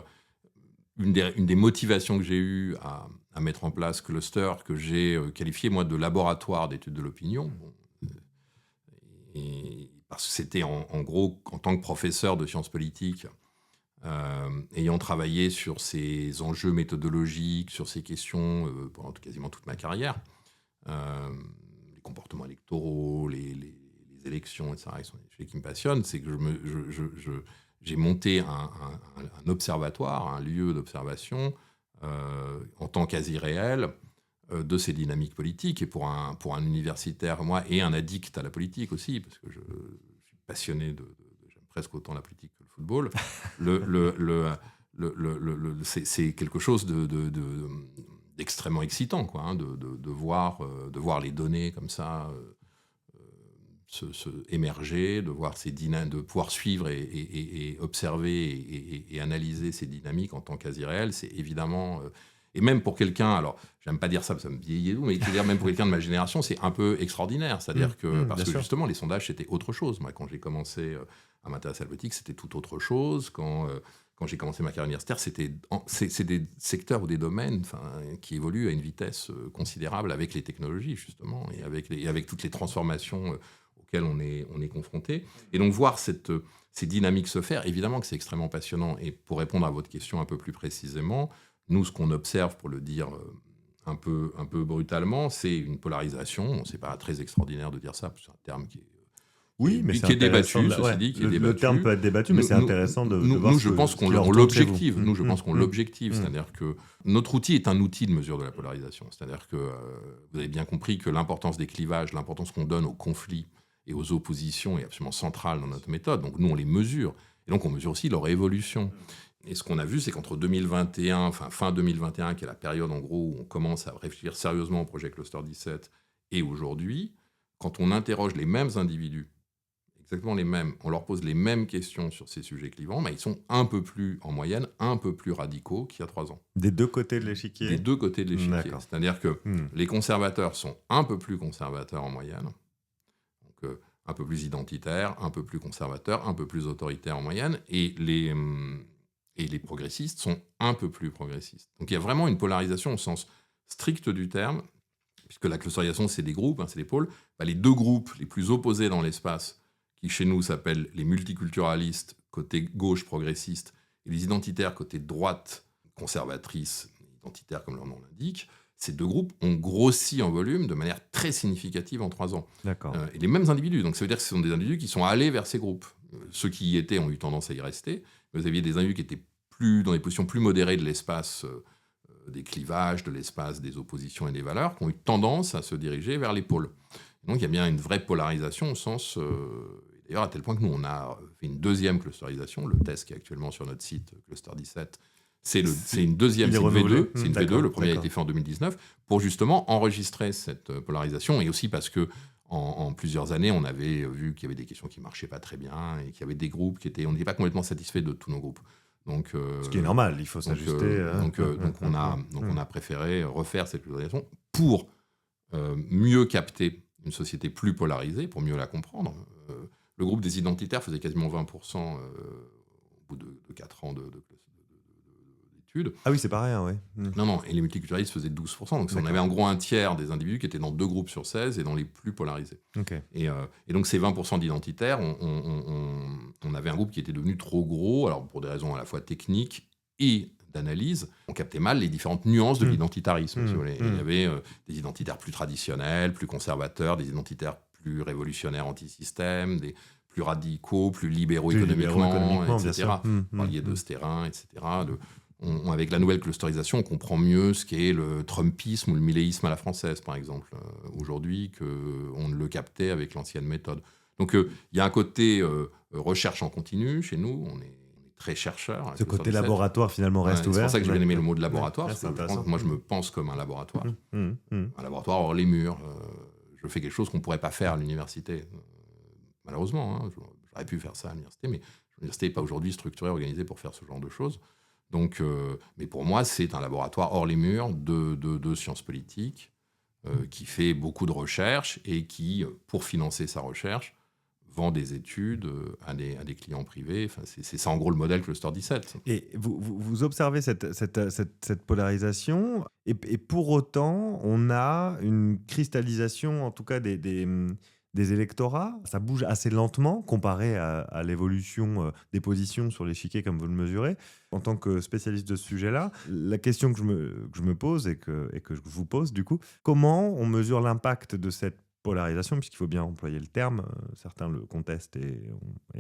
une des motivations que j'ai eues à mettre en place Cluster, que j'ai qualifié, moi, de laboratoire d'études de l'opinion, parce que c'était en gros, en tant que professeur de sciences politiques, ayant travaillé sur ces enjeux méthodologiques, sur ces questions pendant quasiment toute ma carrière, les comportements électoraux, les élections, etc., qui sont des sujets qui me passionnent, c'est que j'ai monté un observatoire, un lieu d'observation en temps quasi réel de ces dynamiques politiques. Et pour un universitaire, moi, et un addict à la politique aussi, parce que je suis passionné j'aime presque autant la politique que le football, c'est quelque chose d'extrêmement excitant, quoi, hein, de voir les données comme ça se émerger, de voir de pouvoir suivre et observer et analyser ces dynamiques en temps quasi réel, c'est évidemment... et même pour quelqu'un, alors j'aime pas dire ça parce que ça me vieillit, mais même pour quelqu'un de ma génération, c'est un peu extraordinaire. C'est-à-dire parce que justement, les sondages, c'était autre chose. Moi, quand j'ai commencé à m'intéresser à la politique, c'était tout autre chose. Quand j'ai commencé ma carrière universitaire, c'est des secteurs ou des domaines qui évoluent à une vitesse considérable avec les technologies, justement, et avec toutes les transformations auxquelles on est confronté. Et donc, voir ces dynamiques se faire, évidemment que c'est extrêmement passionnant. Et pour répondre à votre question un peu plus précisément, nous, ce qu'on observe, pour le dire un peu brutalement, c'est une polarisation. C'est pas très extraordinaire de dire ça, c'est un terme qui est... Oui, mais qui est débattu, ceci dit, qui est débattu. Le terme peut être débattu, mais c'est intéressant de voir je pense qu'on l'objective. Nous, je pense qu'on l'objective. C'est-à-dire que notre outil est un outil de mesure de la polarisation. C'est-à-dire que vous avez bien compris que l'importance des clivages, l'importance qu'on donne aux conflits et aux oppositions est absolument centrale dans notre méthode. Donc nous, on les mesure. Et donc, on mesure aussi leur évolution. Et ce qu'on a vu, c'est qu'entre 2021, fin 2021, qui est la période en gros où on commence à réfléchir sérieusement au projet Cluster 17, et aujourd'hui, quand on interroge les mêmes individus, exactement les mêmes, on leur pose les mêmes questions sur ces sujets clivants, ils sont un peu plus, en moyenne, un peu plus radicaux qu'il y a 3 ans. Des deux côtés de l'échiquier ? Des deux côtés de l'échiquier. D'accord. C'est-à-dire que les conservateurs sont un peu plus conservateurs en moyenne, donc un peu plus identitaires, un peu plus conservateurs, un peu plus autoritaires en moyenne, et les progressistes sont un peu plus progressistes. Donc il y a vraiment une polarisation au sens strict du terme, puisque la clusterisation, c'est des groupes, c'est des pôles. Les deux groupes les plus opposés dans l'espace, qui chez nous s'appellent les multiculturalistes, côté gauche progressiste, et les identitaires, côté droite conservatrice, identitaire comme leur nom l'indique, ces deux groupes ont grossi en volume de manière très significative en 3 ans. D'accord. Et les mêmes individus. Donc ça veut dire que ce sont des individus qui sont allés vers ces groupes. Ceux qui y étaient ont eu tendance à y rester. Vous aviez des individus qui étaient dans des positions plus modérées de l'espace des clivages, de l'espace des oppositions et des valeurs, qui ont eu tendance à se diriger vers les pôles. Donc il y a bien une vraie polarisation au sens... d'ailleurs, à tel point que nous, on a fait une deuxième clusterisation, le test qui est actuellement sur notre site, Cluster 17, C'est une deuxième, Il est c'est une renouvelé. V2, c'est une V2, le premier a été fait en 2019, pour justement enregistrer cette polarisation, et aussi parce que en plusieurs années, on avait vu qu'il y avait des questions qui ne marchaient pas très bien, et qu'il y avait des groupes on n'était pas complètement satisfait de tous nos groupes. Donc, ce qui est normal, il faut s'ajuster. On a préféré refaire cette polarisation pour mieux capter une société plus polarisée, pour mieux la comprendre. Le groupe des identitaires faisait quasiment 20% au bout de 4 ans d'études. Ah oui, c'est pas rien, oui. Non, et les multiculturalistes faisaient 12%. Donc on avait en gros un tiers des individus qui étaient dans 2 groupes sur 16 et dans les plus polarisés. Okay. Et donc ces 20% d'identitaires, on avait un groupe qui était devenu trop gros, alors pour des raisons à la fois techniques et d'analyse. On captait mal les différentes nuances de l'identitarisme. Si vous voulez. Il y avait des identitaires plus traditionnels, plus conservateurs, des identitaires plus révolutionnaires anti-système, des plus radicaux, plus libéraux économiquement, etc. Vous parliez de Stérin, etc. Avec la nouvelle clusterisation, on comprend mieux ce qu'est le trumpisme ou le milléisme à la française, par exemple, aujourd'hui, qu'on ne le captait avec l'ancienne méthode. Donc, il y a un côté recherche en continu chez nous, on est très chercheurs. Ce côté laboratoire, finalement, reste ouvert. C'est pour ça que j'ai bien aimé le mot de laboratoire, parce que moi, je me pense pense comme un laboratoire. Un laboratoire hors les murs. Je fais quelque chose qu'on ne pourrait pas faire à l'université. Malheureusement, hein, j'aurais pu faire ça à l'université, mais l'université n'est pas aujourd'hui structurée, organisée pour faire ce genre de choses. Donc, mais pour moi, c'est un laboratoire hors les murs de sciences politiques qui fait beaucoup de recherches et qui, pour financer sa recherche, vend des études à des clients privés. Enfin, c'est ça, en gros, le modèle Cluster 17. Et vous observez cette polarisation, et pour autant, on a une cristallisation, en tout cas, des électorats. Ça bouge assez lentement comparé à l'évolution des positions sur l'échiquier, comme vous le mesurez. En tant que spécialiste de ce sujet-là, la question que je me pose et que je vous pose, du coup, comment on mesure l'impact de cette polarisation, puisqu'il faut bien employer le terme, certains le contestent et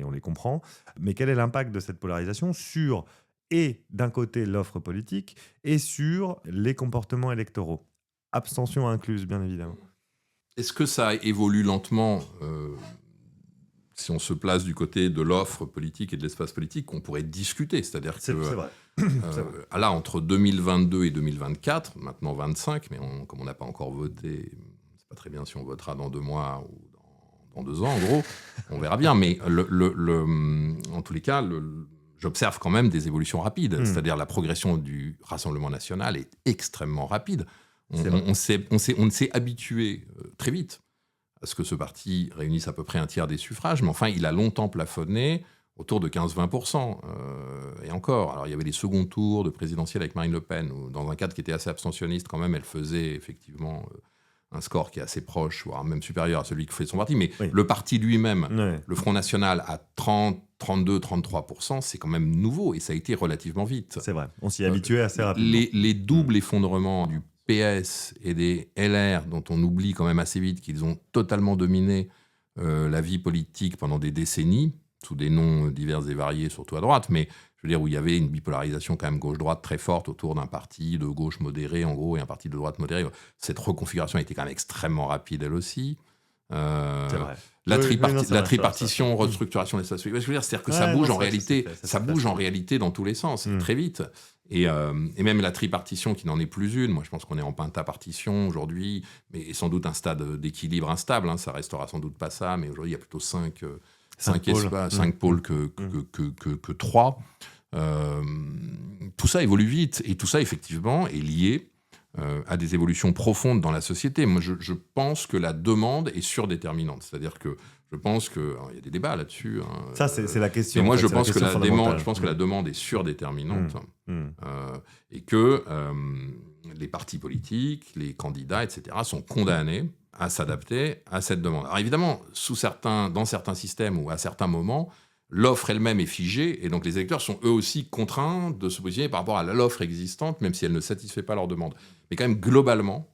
on les comprend, mais quel est l'impact de cette polarisation sur, et d'un côté, l'offre politique, et sur les comportements électoraux? Abstention incluse, bien évidemment. Est-ce que ça évolue lentement si on se place du côté de l'offre politique et de l'espace politique, on pourrait discuter. C'est-à-dire que c'est vrai. Là, entre 2022 et 2024, maintenant 25, mais comme on n'a pas encore voté, c'est pas très bien si on votera dans 2 mois ou dans 2 ans, en gros, on verra bien. Mais en tous les cas, j'observe quand même des évolutions rapides. C'est-à-dire la progression du Rassemblement national est extrêmement rapide. On s'est habitué très vite à ce que ce parti réunisse à peu près un tiers des suffrages, mais enfin, il a longtemps plafonné autour de 15-20%. Et encore, alors il y avait les seconds tours de présidentielle avec Marine Le Pen, où, dans un cadre qui était assez abstentionniste, quand même, elle faisait effectivement un score qui est assez proche, voire même supérieur à celui que fait son parti. Mais le parti lui-même, le Front National, à 30, 32, 33%, c'est quand même nouveau, et ça a été relativement vite. C'est vrai, on s'y est habitué assez rapidement. Les doubles effondrements du PS et des LR, dont on oublie quand même assez vite qu'ils ont totalement dominé la vie politique pendant des décennies, sous des noms divers et variés, surtout à droite, mais je veux dire où il y avait une bipolarisation quand même gauche-droite très forte autour d'un parti de gauche modéré, en gros, et un parti de droite modéré. Cette reconfiguration a été quand même extrêmement rapide, elle aussi. C'est vrai. La tripartition, restructuration des statuts. Je veux dire, c'est-à-dire que ça bouge en réalité, ça bouge en réalité dans tous les sens, très vite. Et même la tripartition qui n'en est plus une, moi je pense qu'on est en pentapartition aujourd'hui, mais sans doute un stade d'équilibre instable, hein, ça restera sans doute pas ça, mais aujourd'hui il y a plutôt 5 pôles que 3. Tout ça évolue vite, et tout ça effectivement est lié à des évolutions profondes dans la société. Moi je pense que la demande est surdéterminante, c'est-à-dire que je pense que il y a des débats là-dessus. Hein, ça c'est la question. Mais moi je pense que la demande est surdéterminante et que les partis politiques, les candidats, etc. sont condamnés à s'adapter à cette demande. Alors évidemment, dans certains systèmes ou à certains moments, l'offre elle-même est figée, et donc les électeurs sont eux aussi contraints de se positionner par rapport à l'offre existante, même si elle ne satisfait pas leur demande. Mais quand même, globalement,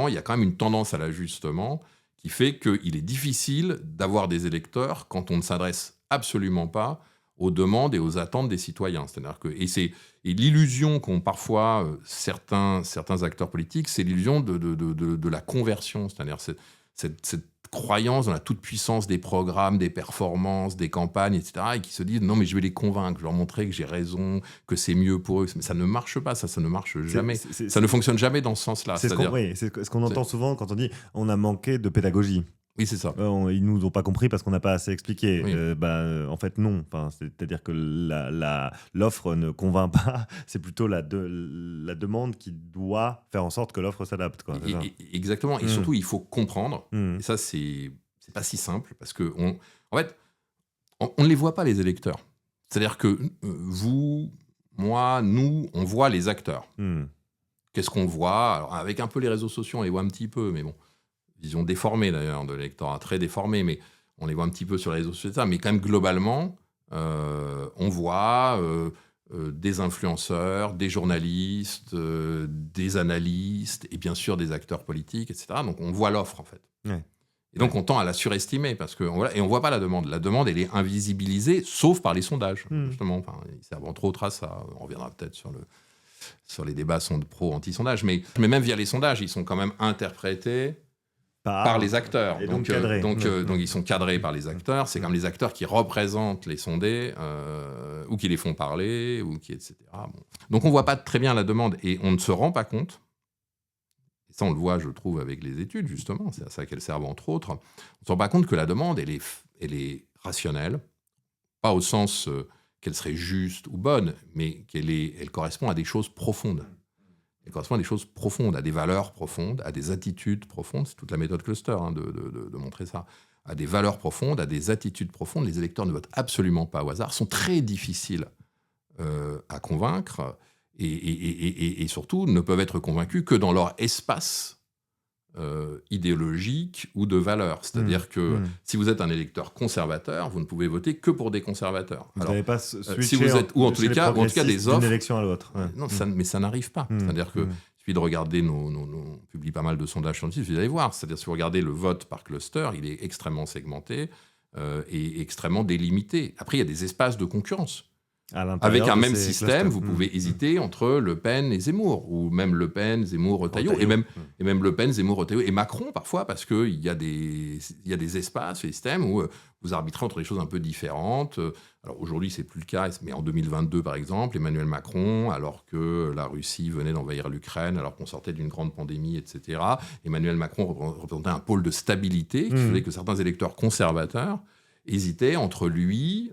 il y a quand même une tendance à l'ajustement qui fait qu'il est difficile d'avoir des électeurs quand on ne s'adresse absolument pas aux demandes et aux attentes des citoyens. C'est-à-dire que, et l'illusion qu'ont parfois certains acteurs politiques, c'est l'illusion de la conversion, c'est-à-dire cette croyance dans la toute-puissance des programmes, des performances, des campagnes, etc. Et qui se disent, non, mais je vais les convaincre, je vais leur montrer que j'ai raison, que c'est mieux pour eux. Mais ça ne marche pas, ça ne marche jamais. Ça ne fonctionne jamais dans ce sens-là. C'est ce qu'on entend souvent quand on dit on a manqué de pédagogie. Oui, c'est ça. Ils nous ont pas compris parce qu'on n'a pas assez expliqué. Oui. En fait, non. C'est-à-dire que l'offre ne convainc pas. C'est plutôt la demande qui doit faire en sorte que l'offre s'adapte. Exactement. Et surtout, il faut comprendre. Et ça, c'est pas si simple parce que en fait, on ne les voit pas, les électeurs. C'est-à-dire que vous, moi, nous, on voit les acteurs. Qu'est-ce qu'on voit? Alors, avec un peu les réseaux sociaux, on les voit un petit peu, mais bon. Vision déformée d'ailleurs de l'électorat, très déformée, mais on les voit un petit peu sur les réseaux sociaux, mais quand même globalement, on voit des influenceurs, des journalistes, des analystes et bien sûr des acteurs politiques, etc. Donc on voit l'offre en fait. Ouais. Et donc on tend à la surestimer parce et on voit pas la demande. La demande, elle est invisibilisée, sauf par les sondages, justement. Enfin, ils servent entre autres à ça. On reviendra peut-être sur les débats pro-anti-sondage, mais même via les sondages, ils sont quand même interprétés par les acteurs. Et donc cadrés. Donc ils sont cadrés par les acteurs. C'est comme les acteurs qui représentent les sondés ou qui les font parler, etc. Bon. Donc on ne voit pas très bien la demande et on ne se rend pas compte. Et ça, on le voit, je trouve, avec les études, justement. C'est à ça qu'elles servent, entre autres. On ne se rend pas compte que la demande, elle est rationnelle. Pas au sens qu'elle serait juste ou bonne, mais elle correspond à des choses profondes. Elle correspond à des choses profondes, à des valeurs profondes, à des attitudes profondes. C'est toute la méthode cluster de montrer ça. À des valeurs profondes, à des attitudes profondes. Les électeurs ne votent absolument pas au hasard, sont très difficiles à convaincre et surtout ne peuvent être convaincus que dans leur espace idéologique ou de valeurs. C'est-à-dire que si vous êtes un électeur conservateur, vous ne pouvez voter que pour des conservateurs. Vous n'allez pas switcher si vous êtes, ou en tout cas des offres. D'une élection à l'autre. Ouais. Non, mais ça n'arrive pas. C'est-à-dire que il suffit de regarder on publie pas mal de sondages scientifiques, vous allez voir. C'est-à-dire si vous regardez le vote par cluster, il est extrêmement segmenté et extrêmement délimité. Après, il y a des espaces de concurrence. Avec un même système, vous pouvez hésiter entre Le Pen et Zemmour, ou même Le Pen, Zemmour, Retailleau, et même Le Pen, Zemmour, Retailleau, et Macron parfois, parce qu'il y a des espaces, des systèmes où vous arbitrez entre des choses un peu différentes. Alors aujourd'hui, c'est plus le cas, mais en 2022, par exemple, Emmanuel Macron, alors que la Russie venait d'envahir l'Ukraine, alors qu'on sortait d'une grande pandémie, etc., Emmanuel Macron représentait un pôle de stabilité qui faisait que certains électeurs conservateurs hésitaient entre lui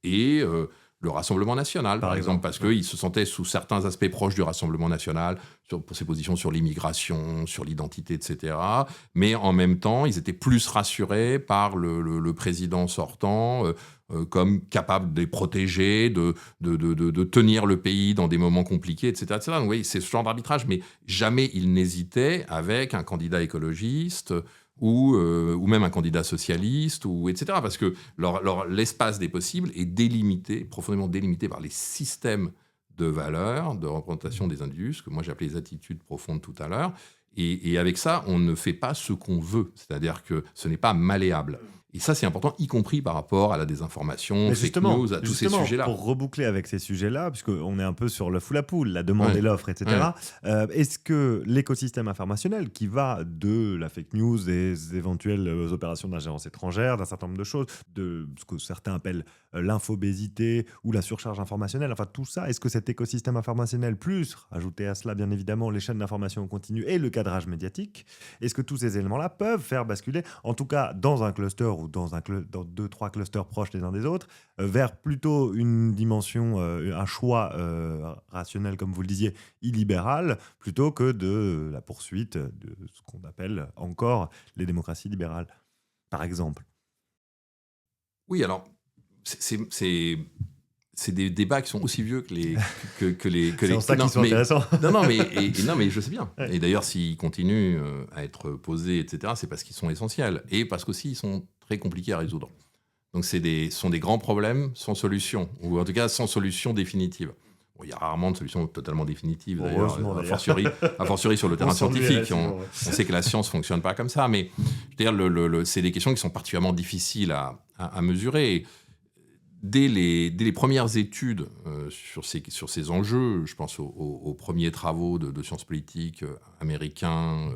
et le Rassemblement national, par exemple, parce qu'il se sentait sous certains aspects proches du Rassemblement national, pour ses positions sur l'immigration, sur l'identité, etc. Mais en même temps, ils étaient plus rassurés par le président sortant, comme capable de les protéger, de tenir le pays dans des moments compliqués, etc. etc. Donc, oui, c'est ce genre d'arbitrage, mais jamais ils n'hésitaient avec un candidat écologiste ou même un candidat socialiste, etc. Parce que l'espace des possibles est délimité, profondément délimité par les systèmes de valeurs, de représentation des individus, ce que moi j'appelais les attitudes profondes tout à l'heure. Et avec ça, on ne fait pas ce qu'on veut. C'est-à-dire que ce n'est pas malléable. Et ça, c'est important, y compris par rapport à la désinformation, fake news, à tous ces sujets-là. Pour reboucler avec ces sujets-là, puisqu'on est un peu sur l'œuf ou la poule, la demande et l'offre, etc., est-ce que l'écosystème informationnel qui va de la fake news, des éventuelles opérations d'ingérence étrangère, d'un certain nombre de choses, de ce que certains appellent l'infobésité ou la surcharge informationnelle, enfin tout ça, est-ce que cet écosystème informationnel, plus ajouter à cela bien évidemment les chaînes d'information continue et le cadrage médiatique, est-ce que tous ces éléments-là peuvent faire basculer, en tout cas dans un cluster ou dans 2-3 clusters proches les uns des autres, vers plutôt une dimension, un choix rationnel, comme vous le disiez, illibéral, plutôt que de la poursuite de ce qu'on appelle encore les démocraties libérales, par exemple? Oui, alors, c'est des débats qui sont aussi vieux que les... C'est en ça qu'ils sont intéressants. Non, mais je sais bien. Ouais. Et d'ailleurs, s'ils continuent à être posés, etc., c'est parce qu'ils sont essentiels. Et parce qu'aussi, ils sont très compliqués à résoudre. Donc, ce sont des grands problèmes sans solution, ou en tout cas sans solution définitive. Bon, il y a rarement de solution totalement définitive, d'ailleurs, a fortiori sur le terrain scientifique. On sait que la science ne fonctionne pas comme ça, mais je veux dire, c'est des questions qui sont particulièrement difficiles à mesurer. Dès les premières études sur ces enjeux, je pense aux premiers travaux de sciences politiques américains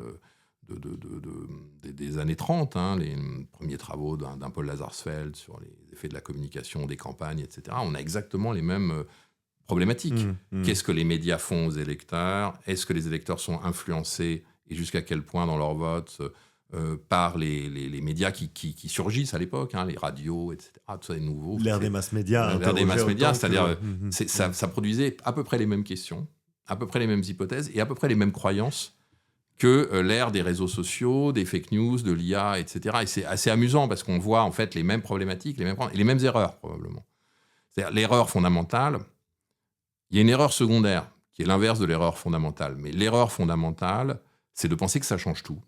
des années 30, les premiers travaux d'un Paul Lazarsfeld sur les effets de la communication, des campagnes, etc. On a exactement les mêmes problématiques. Qu'est-ce que les médias font aux électeurs ? Est-ce que les électeurs sont influencés, et jusqu'à quel point dans leur vote, par les médias qui surgissent à l'époque, les radios, etc. Tout ça est nouveau. L'ère des mass médias. L'ère des mass médias, c'est-à-dire ça produisait à peu près les mêmes questions, à peu près les mêmes hypothèses et à peu près les mêmes croyances que l'ère des réseaux sociaux, des fake news, de l'IA, etc. Et c'est assez amusant parce qu'on voit en fait les mêmes problématiques, les mêmes erreurs probablement. C'est-à-dire l'erreur fondamentale, il y a une erreur secondaire qui est l'inverse de l'erreur fondamentale. Mais l'erreur fondamentale, c'est de penser que ça change tout.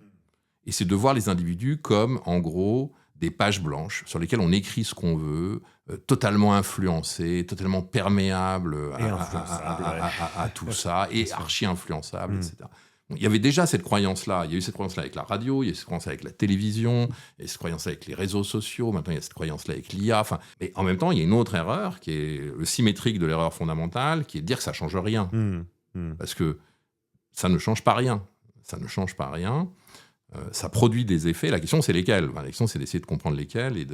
Et c'est de voir les individus comme, en gros, des pages blanches sur lesquelles on écrit ce qu'on veut, totalement influencés, totalement perméables à tout ça, et archi-influençables, etc. Bon, il y avait déjà cette croyance-là. Il y a eu cette croyance-là avec la radio, il y a eu cette croyance-là avec la télévision, il y a eu cette croyance-là avec les réseaux sociaux, maintenant il y a cette croyance-là avec l'IA. Mais en même temps, il y a une autre erreur qui est le symétrique de l'erreur fondamentale, qui est de dire que ça ne change rien. Parce que ça ne change pas rien. Ça ne change pas rien. Ça produit des effets. La question, c'est lesquels. La question, c'est d'essayer de comprendre lesquels et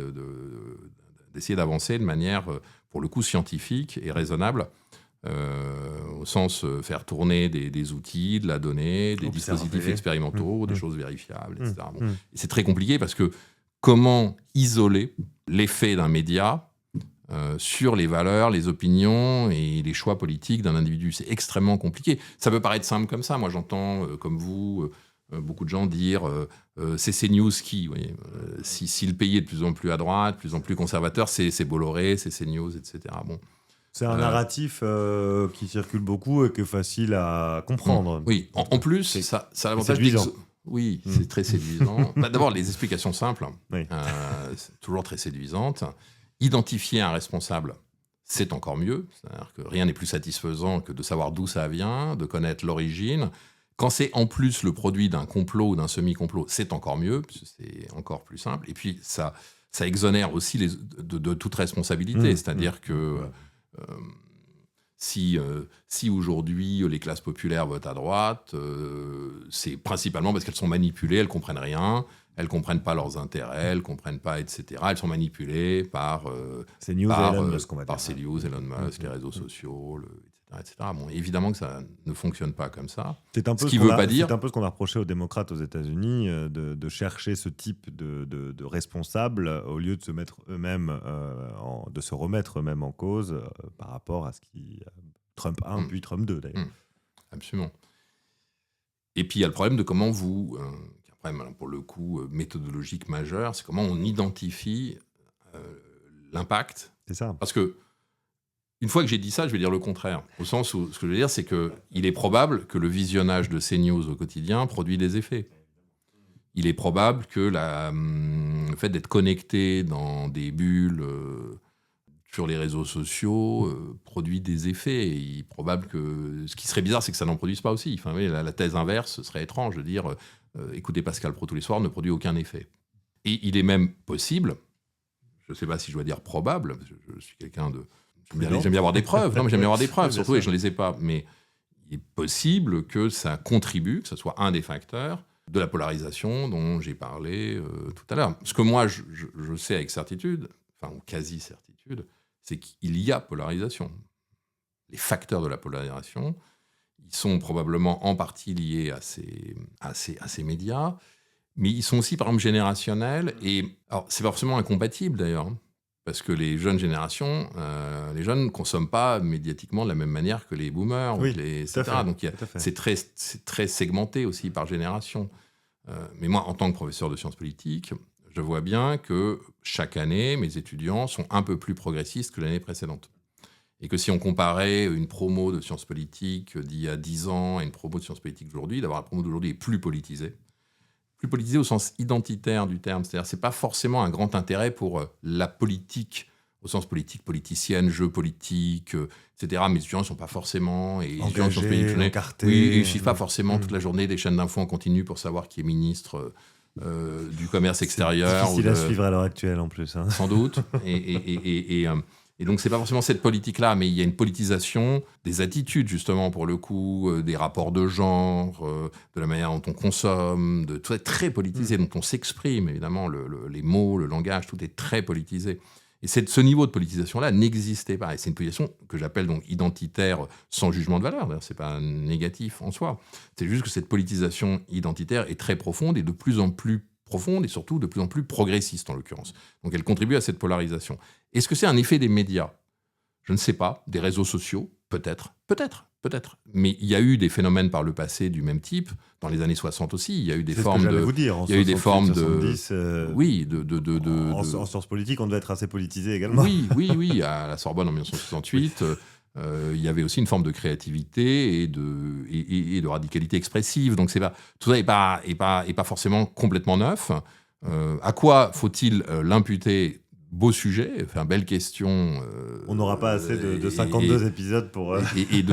d'essayer d'avancer de manière, pour le coup, scientifique et raisonnable, au sens faire tourner des outils, de la donnée, des dispositifs expérimentaux, des choses vérifiables, etc. Bon. Et c'est très compliqué parce que comment isoler l'effet d'un média sur les valeurs, les opinions et les choix politiques d'un individu? C'est extrêmement compliqué. Ça peut paraître simple comme ça. Moi, j'entends, comme vous, beaucoup de gens dire c'est CNews qui, vous voyez, si le pays est de plus en plus à droite, de plus en plus conservateur, c'est Bolloré, c'est CNews, etc. Bon. C'est un narratif qui circule beaucoup et qui est facile à comprendre. Oui, en plus, ça a l'avantage... Oui, c'est très séduisant. D'abord, les explications simples, c'est toujours très séduisantes. Identifier un responsable, c'est encore mieux. C'est-à-dire que rien n'est plus satisfaisant que de savoir d'où ça vient, de connaître l'origine. Quand c'est en plus le produit d'un complot ou d'un semi-complot, c'est encore mieux, c'est encore plus simple. Et puis, ça exonère aussi de toute responsabilité. C'est-à-dire que si aujourd'hui les classes populaires votent à droite, c'est principalement parce qu'elles sont manipulées, elles ne comprennent rien, elles ne comprennent pas leurs intérêts, elles ne comprennent pas, etc. Elles sont manipulées par CNews et Elon Musk, on va dire. Par CNews, Elon Musk, les réseaux sociaux, etc. Bon, évidemment que ça ne fonctionne pas comme ça. C'est un peu ce qu'on a reproché aux démocrates aux États-Unis, de chercher ce type de responsables au lieu de se mettre eux-mêmes, de se remettre eux-mêmes en cause par rapport à ce qui Trump 1 puis Trump 2 d'ailleurs. Absolument. Et puis il y a le problème de comment vous, qui est un problème pour le coup méthodologique majeur, c'est comment on identifie l'impact. C'est ça. Parce que une fois que j'ai dit ça, je vais dire le contraire. Au sens où, ce que je veux dire, c'est qu'il est probable que le visionnage de CNews au quotidien produit des effets. Il est probable que le fait d'être connecté dans des bulles sur les réseaux sociaux produit des effets. Et il est probable que... Ce qui serait bizarre, c'est que ça n'en produise pas aussi. Enfin, oui, la thèse inverse serait étrange de dire écouter Pascal Praud tous les soirs ne produit aucun effet. Et il est même possible, je ne sais pas si je dois dire probable, parce que je suis quelqu'un de... J'aime bien avoir des preuves. Non, mais j'aime bien avoir des preuves, surtout, et je ne les ai pas. Mais il est possible que ça contribue, que ce soit un des facteurs de la polarisation dont j'ai parlé tout à l'heure. Ce que moi, je sais avec certitude, enfin, ou quasi-certitude, c'est qu'il y a polarisation. Les facteurs de la polarisation, ils sont probablement en partie liés à ces médias, mais ils sont aussi, par exemple, générationnels. Et alors, c'est pas forcément incompatible, d'ailleurs. Parce que les jeunes générations, les jeunes ne consomment pas médiatiquement de la même manière que les boomers, etc. Donc c'est très segmenté aussi par génération. Mais moi, en tant que professeur de sciences politiques, je vois bien que chaque année, mes étudiants sont un peu plus progressistes que l'année précédente. Et que si on comparait une promo de sciences politiques d'il y a 10 ans et une promo de sciences politiques d'aujourd'hui, d'avoir la promo d'aujourd'hui est plus politisée. Plus politisé au sens identitaire du terme. C'est-à-dire c'est pas forcément un grand intérêt pour la politique, au sens politique, politicienne, jeu politique, etc. Mais les étudiants ne sont pas forcément... Et engagés, encartés. Oui, ils ne suivent pas forcément toute la journée des chaînes d'infos en continu pour savoir qui est ministre du commerce extérieur. C'est difficile à suivre à l'heure actuelle, en plus. Sans doute. Et Et donc, c'est pas forcément cette politique-là, mais il y a une politisation des attitudes, justement, pour le coup, des rapports de genre, de la manière dont on consomme, de tout est très politisé, dont on s'exprime, évidemment, les mots, le langage, tout est très politisé. Et ce niveau de politisation-là n'existait pas. Et c'est une politisation que j'appelle donc identitaire sans jugement de valeur. D'ailleurs, c'est pas négatif en soi. C'est juste que cette politisation identitaire est très profonde et de plus en plus profonde et surtout de plus en plus progressiste, en l'occurrence. Donc, elle contribue à cette polarisation. Est-ce que c'est un effet des médias ? Je ne sais pas. Des réseaux sociaux ? Peut-être. Mais il y a eu des phénomènes par le passé du même type. Dans les années 60 aussi, il y a eu des formes de... vous dire. Il y a eu des formes 70, oui, en sciences politiques, on devait être assez politisé également. Oui. À la Sorbonne en 1968, il y avait aussi une forme de créativité et de radicalité expressive. Donc tout ça n'est pas forcément complètement neuf. À quoi faut-il l'imputer ? Beau sujet, enfin, belle question. On n'aura pas assez de 52 épisodes pour et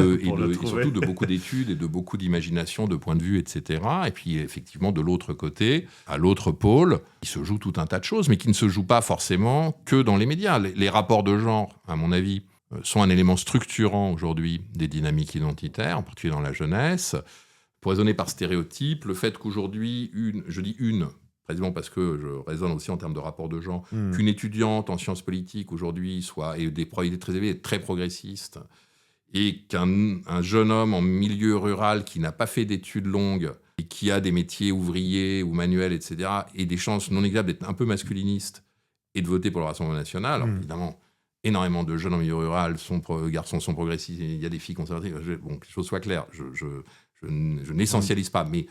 surtout de beaucoup d'études et de beaucoup d'imagination, de points de vue, etc. Et puis effectivement, de l'autre côté, à l'autre pôle, il se joue tout un tas de choses, mais qui ne se jouent pas forcément que dans les médias. Les rapports de genre, à mon avis, sont un élément structurant aujourd'hui des dynamiques identitaires, en particulier dans la jeunesse. Pour raisonner par stéréotype, le fait qu'aujourd'hui, précisément parce que je raisonne aussi en termes de rapport de genre, qu'une étudiante en sciences politiques aujourd'hui ait des probabilités très élevées, très progressiste, et qu'un jeune homme en milieu rural qui n'a pas fait d'études longues et qui a des métiers ouvriers ou manuels, etc., ait des chances non négligeables d'être un peu masculiniste et de voter pour le Rassemblement national. Alors, évidemment, énormément de jeunes en milieu rural, garçons sont progressistes, il y a des filles conservatrices. Que les choses soient claires, je n'essentialise pas, mais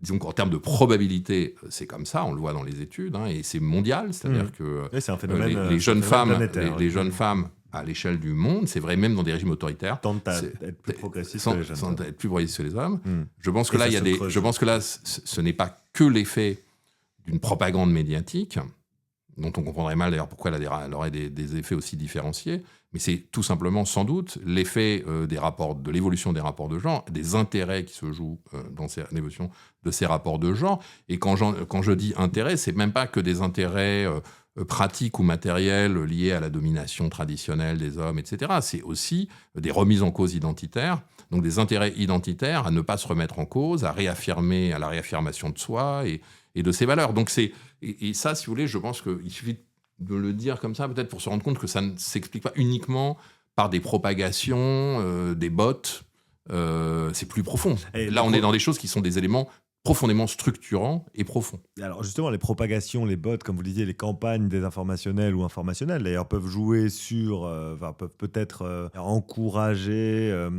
disons qu'en termes de probabilité, c'est comme ça, on le voit dans les études, et c'est mondial, c'est-à-dire que c'est un phénomène, les jeunes femmes, les jeunes femmes à l'échelle du monde, c'est vrai même dans des régimes autoritaires, tentent d'être plus progressistes que les jeunes sans être plus progressistes que les hommes. Je pense que là, ce n'est pas que l'effet d'une propagande médiatique, dont on comprendrait mal d'ailleurs pourquoi elle aurait des effets aussi différenciés, mais c'est tout simplement sans doute l'effet de l'évolution des rapports de genre, des intérêts qui se jouent dans l'évolution de ces rapports de genre. Et quand je dis intérêts, c'est même pas que des intérêts pratiques ou matériels liés à la domination traditionnelle des hommes, etc. C'est aussi des remises en cause identitaires, donc des intérêts identitaires à ne pas se remettre en cause, à la réaffirmation de soi et de ses valeurs. Donc et ça, si vous voulez, je pense qu'il suffit de le dire comme ça, peut-être pour se rendre compte que ça ne s'explique pas uniquement par des propagations, des bots. C'est plus profond. Et là, on est dans des choses qui sont des éléments profondément structurants et profonds. Alors justement, les propagations, les bots, comme vous le disiez, les campagnes désinformationnelles ou informationnelles, d'ailleurs, peuvent jouer peuvent peut-être encourager,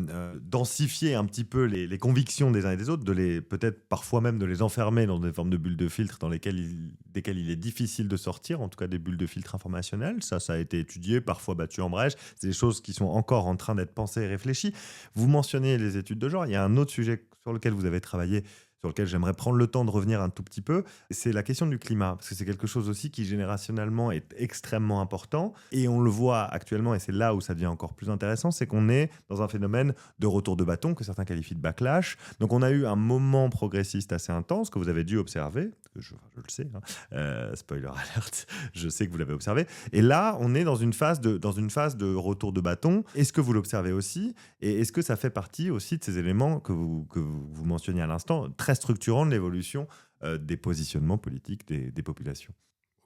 densifier un petit peu les convictions des uns et des autres, peut-être parfois même de les enfermer dans des formes de bulles de filtre desquelles il est difficile de sortir, en tout cas des bulles de filtre informationnelles. Ça a été étudié, parfois battu en brèche. C'est des choses qui sont encore en train d'être pensées et réfléchies. Vous mentionnez les études de genre. Il y a un autre sujet sur lequel vous avez travaillé, sur lequel j'aimerais prendre le temps de revenir un tout petit peu, c'est la question du climat, parce que c'est quelque chose aussi qui générationnellement est extrêmement important, et on le voit actuellement, et c'est là où ça devient encore plus intéressant, c'est qu'on est dans un phénomène de retour de bâton, que certains qualifient de backlash. Donc on a eu un moment progressiste assez intense, que vous avez dû observer, je le sais, spoiler alert, je sais que vous l'avez observé, et là on est dans une phase de retour de bâton. Est-ce que vous l'observez aussi, et est-ce que ça fait partie aussi de ces éléments que vous mentionniez à l'instant, très structurant de l'évolution des positionnements politiques des populations?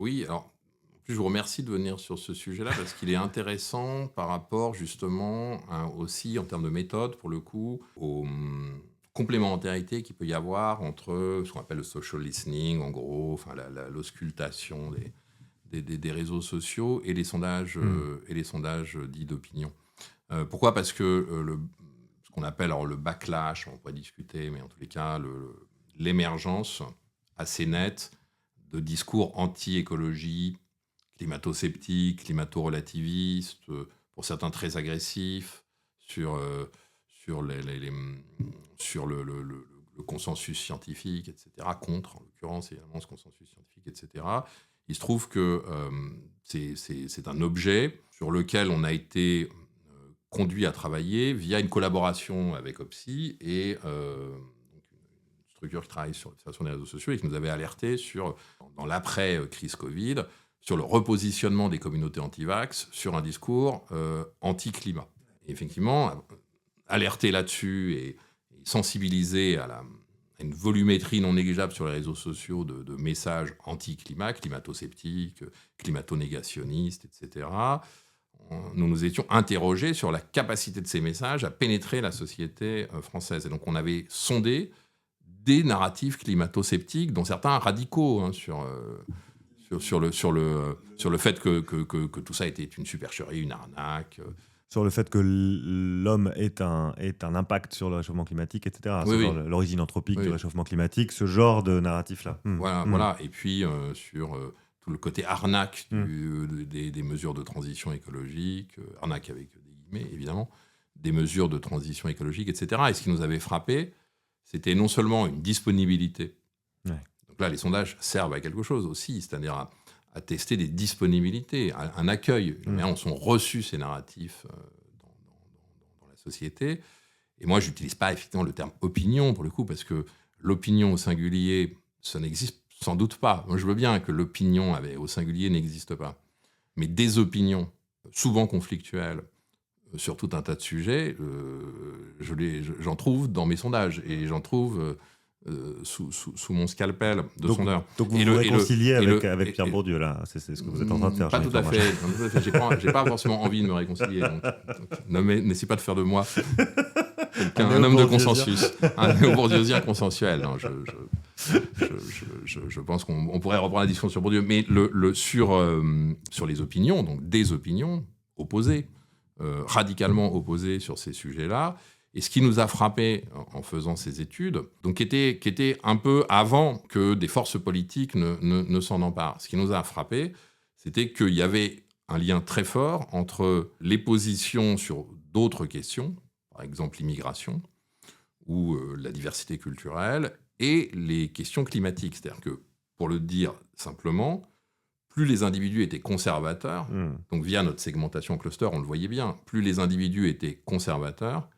Oui, alors, en plus, je vous remercie de venir sur ce sujet-là parce qu'il est intéressant par rapport justement aussi en termes de méthode, pour le coup, aux complémentarités qu'il peut y avoir entre ce qu'on appelle le social listening, en gros, enfin, l'auscultation des réseaux sociaux et les sondages, dits d'opinion. Pourquoi ? Parce que ce qu'on appelle alors le backlash, on pourrait discuter, mais en tous les cas, l'émergence assez nette de discours anti-écologie, climato-sceptiques, climato-relativistes, pour certains très agressifs, sur le consensus scientifique, etc., contre, en l'occurrence, évidemment, ce consensus scientifique, etc. Il se trouve que c'est un objet sur lequel on a été conduit à travailler via une collaboration avec OPSI et une structure qui travaille sur l'utilisation des réseaux sociaux et qui nous avait alerté dans l'après-crise Covid, sur le repositionnement des communautés anti-vax sur un discours anti-climat. Et effectivement, alerter là-dessus et sensibiliser à une volumétrie non négligeable sur les réseaux sociaux de messages anti-climat, climato-sceptiques, climato-négationnistes, etc., nous nous étions interrogés sur la capacité de ces messages à pénétrer la société française. Et donc on avait sondé des narratifs climato-sceptiques, dont certains radicaux, sur le fait que tout ça était une supercherie, une arnaque. Sur le fait que l'homme ait un impact sur le réchauffement climatique, etc. Oui. L'origine anthropique du réchauffement climatique, ce genre de narratif-là. Voilà. Et puis sur tout le côté arnaque des mesures de transition écologique, arnaque avec des guillemets, évidemment, des mesures de transition écologique, etc. Et ce qui nous avait frappé, c'était non seulement une disponibilité. Ouais. Donc là, les sondages servent à quelque chose aussi, c'est-à-dire à tester des disponibilités, un accueil. On sont reçus ces narratifs dans la société. Et moi, je n'utilise pas effectivement le terme opinion pour le coup, parce que l'opinion au singulier, ça n'existe sans doute pas. Moi, je veux bien que l'opinion au singulier n'existe pas. Mais des opinions, souvent conflictuelles, sur tout un tas de sujets, j'en trouve dans mes sondages. Et j'en trouve sous mon scalpel de sondeur. Donc vous vous réconciliez avec Pierre Bourdieu, là. C'est ce que vous êtes en train de faire. Pas tout à fait. J'ai pas forcément envie de me réconcilier. Donc, n'essaie pas de faire de moi un homme de consensus, un néo-bourdieusien consensuel. Non, je pense qu'on pourrait reprendre la discussion sur Bourdieu. Mais sur les opinions, donc des opinions opposées, radicalement opposées sur ces sujets-là. Et ce qui nous a frappé en faisant ces études, donc qui était un peu avant que des forces politiques ne s'en emparent, ce qui nous a frappé, c'était qu'il y avait un lien très fort entre les positions sur d'autres questions, par exemple l'immigration ou la diversité culturelle, et les questions climatiques. C'est-à-dire que, pour le dire simplement, plus les individus étaient conservateurs, donc via notre segmentation cluster, on le voyait bien, plus les individus étaient conservateurs,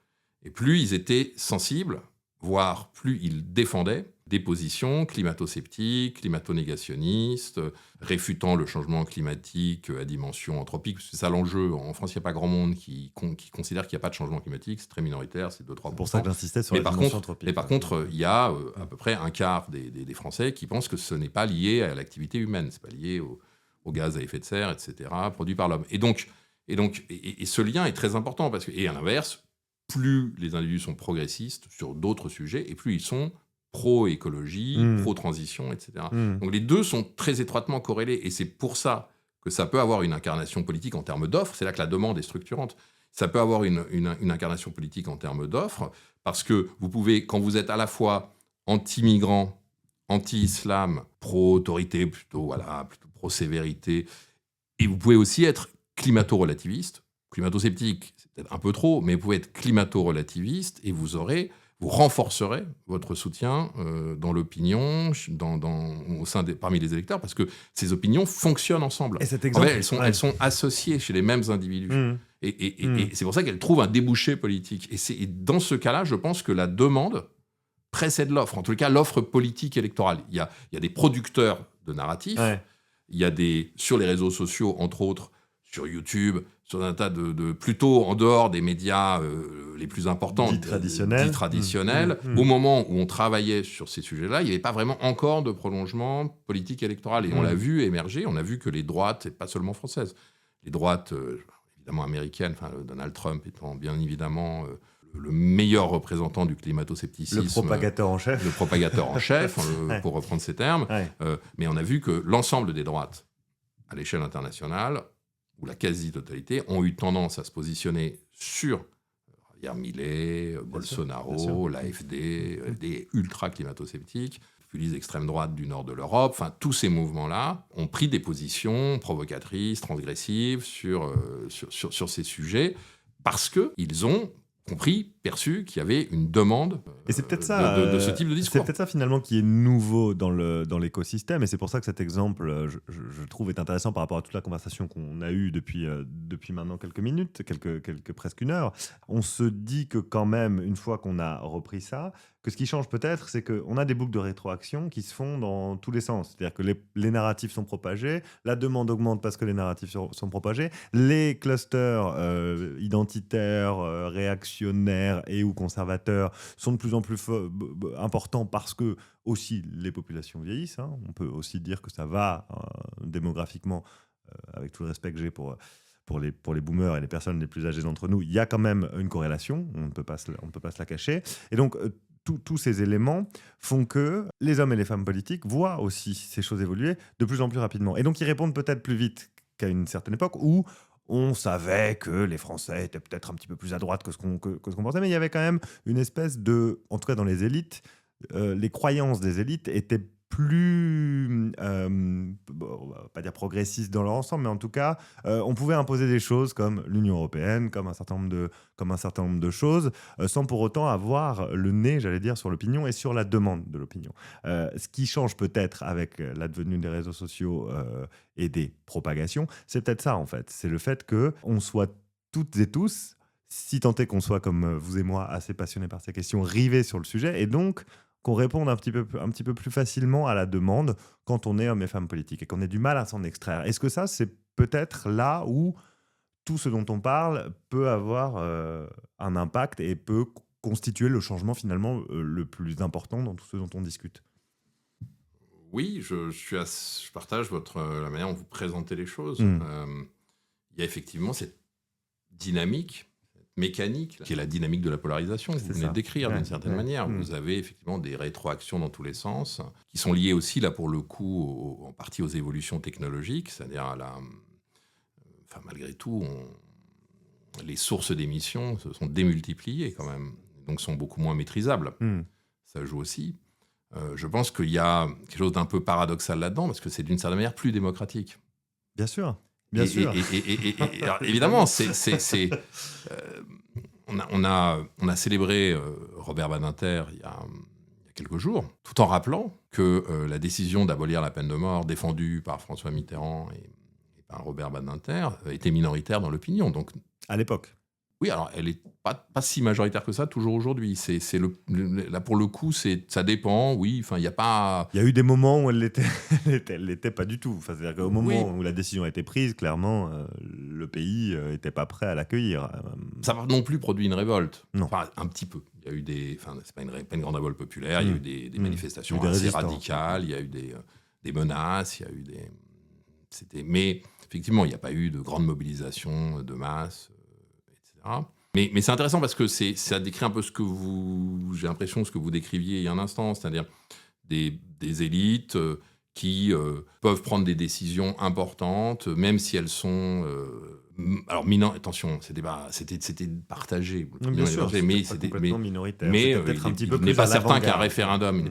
et plus ils étaient sensibles, voire plus ils défendaient des positions climato-sceptiques, climato-négationnistes, réfutant le changement climatique à dimension anthropique. C'est ça l'enjeu. En France, il n'y a pas grand monde qui considère qu'il n'y a pas de changement climatique. C'est très minoritaire, c'est 2-3%. C'est pour ça que j'insistais sur la dimension anthropique. Mais par contre, il y a à peu près un quart des Français qui pensent que ce n'est pas lié à l'activité humaine. Ce n'est pas lié au gaz à effet de serre, etc., produit par l'homme. Et ce lien est très important. Et à l'inverse, plus les individus sont progressistes sur d'autres sujets, et plus ils sont pro-écologie, pro-transition, etc. Donc les deux sont très étroitement corrélés, et c'est pour ça que ça peut avoir une incarnation politique en termes d'offres. C'est là que la demande est structurante. Ça peut avoir une incarnation politique en termes d'offres, parce que vous pouvez, quand vous êtes à la fois anti-migrant, anti-islam, pro-autorité, plutôt pro-sévérité, et vous pouvez aussi être climato-relativiste, climato-sceptique, c'est peut-être un peu trop, mais vous pouvez être climato-relativiste, et vous renforcerez votre soutien dans l'opinion, parmi les électeurs, parce que ces opinions fonctionnent ensemble. Et cet exemple, elles sont associées chez les mêmes individus. Et c'est pour ça qu'elles trouvent un débouché politique. Et dans ce cas-là, je pense que la demande précède l'offre. En tout cas, l'offre politique électorale. Il y a des producteurs de narratifs. Il y a sur les réseaux sociaux, entre autres, sur YouTube, sur un tas de plutôt en dehors des médias les plus importants, dits traditionnels. Au moment où on travaillait sur ces sujets-là, il n'y avait pas vraiment encore de prolongement politique électoral. Et on l'a vu émerger, on a vu que les droites, et pas seulement françaises, les droites évidemment américaines, Donald Trump étant bien évidemment le meilleur représentant du climato-scepticisme. Le propagateur en chef. Pour reprendre ces termes. Mais on a vu que l'ensemble des droites, à l'échelle internationale, où la quasi-totalité, ont eu tendance à se positionner sur Javier Milei, Bolsonaro, l'AfD, des ultra-climato-sceptiques, populistes d'extrême droite du nord de l'Europe. Enfin, tous ces mouvements-là ont pris des positions provocatrices, transgressives sur ces sujets, parce qu'ils ont perçu qu'il y avait une demande et c'est peut-être ça, de ce type de discours. C'est peut-être ça finalement qui est nouveau dans l'écosystème, et c'est pour ça que cet exemple, je trouve, est intéressant par rapport à toute la conversation qu'on a eue depuis maintenant quelques minutes, presque une heure. On se dit que quand même, une fois qu'on a repris ça, que ce qui change peut-être, c'est qu'on a des boucles de rétroaction qui se font dans tous les sens. C'est-à-dire que les narratifs sont propagés, la demande augmente parce que les narratifs sont propagés, les clusters identitaires, réactionnaires et ou conservateurs sont de plus en plus importants parce que aussi les populations vieillissent. Hein. On peut aussi dire que ça va démographiquement, avec tout le respect que j'ai pour les boomers et les personnes les plus âgées d'entre nous, il y a quand même une corrélation, on ne peut pas se la cacher. Et donc, tous ces éléments font que les hommes et les femmes politiques voient aussi ces choses évoluer de plus en plus rapidement. Et donc, ils répondent peut-être plus vite qu'à une certaine époque où on savait que les Français étaient peut-être un petit peu plus à droite que ce qu'on pensait, mais il y avait quand même une espèce de, en tout cas dans les élites, les croyances des élites étaient plus, on va pas dire progressistes dans leur ensemble, mais en tout cas, on pouvait imposer des choses comme l'Union européenne, comme un certain nombre de choses, sans pour autant avoir le nez, j'allais dire, sur l'opinion et sur la demande de l'opinion. Ce qui change peut-être avec l'advenue des réseaux sociaux et des propagations, c'est peut-être ça en fait. C'est le fait qu'on soit toutes et tous, si tant est qu'on soit comme vous et moi assez passionnés par ces questions, rivés sur le sujet, et donc qu'on réponde un petit peu plus facilement à la demande quand on est homme et femme politique et qu'on ait du mal à s'en extraire. Est-ce que ça, c'est peut-être là où tout ce dont on parle peut avoir un impact et peut constituer le changement finalement le plus important dans tout ce dont on discute? Oui, je partage la manière dont vous présentez les choses. Il y a effectivement cette dynamique mécanique, qui est la dynamique de la polarisation, que vous venez de décrire d'une certaine manière. Vous avez effectivement des rétroactions dans tous les sens, qui sont liées aussi, là, pour le coup, en partie aux évolutions technologiques, c'est-à-dire malgré tout, les sources d'émissions se sont démultipliées quand même, donc sont beaucoup moins maîtrisables. Ça joue aussi. Je pense qu'il y a quelque chose d'un peu paradoxal là-dedans, parce que c'est d'une certaine manière plus démocratique. Bien sûr. Bien sûr. Alors, évidemment, on a célébré Robert Badinter il y a quelques jours, tout en rappelant que la décision d'abolir la peine de mort défendue par François Mitterrand et par Robert Badinter était minoritaire dans l'opinion. Donc, à l'époque. Oui, alors elle n'est pas si majoritaire que ça toujours aujourd'hui. Là, pour le coup, ça dépend. Oui, enfin, il n'y a pas... Il y a eu des moments où elle l'était pas du tout. Enfin, c'est-à-dire qu'au moment où la décision a été prise, clairement, le pays n'était pas prêt à l'accueillir. Ça n'a non plus produit une révolte. Non. Enfin, un petit peu. Il y a eu c'est pas une grande révolte populaire. Il y a eu des manifestations assez radicales. Il y a eu des menaces. Il y a eu mais effectivement, il n'y a pas eu de grande mobilisation de masse. Mais c'est intéressant parce que ça décrit un peu j'ai l'impression, ce que vous décriviez il y a un instant, c'est-à-dire des élites qui peuvent prendre des décisions importantes, même si elles sont... attention, c'était partagé. Bien sûr, mais c'était complètement minoritaire. Mais peut-être un petit peu il n'est plus pas à certain qu'un l'avant-garde. référendum,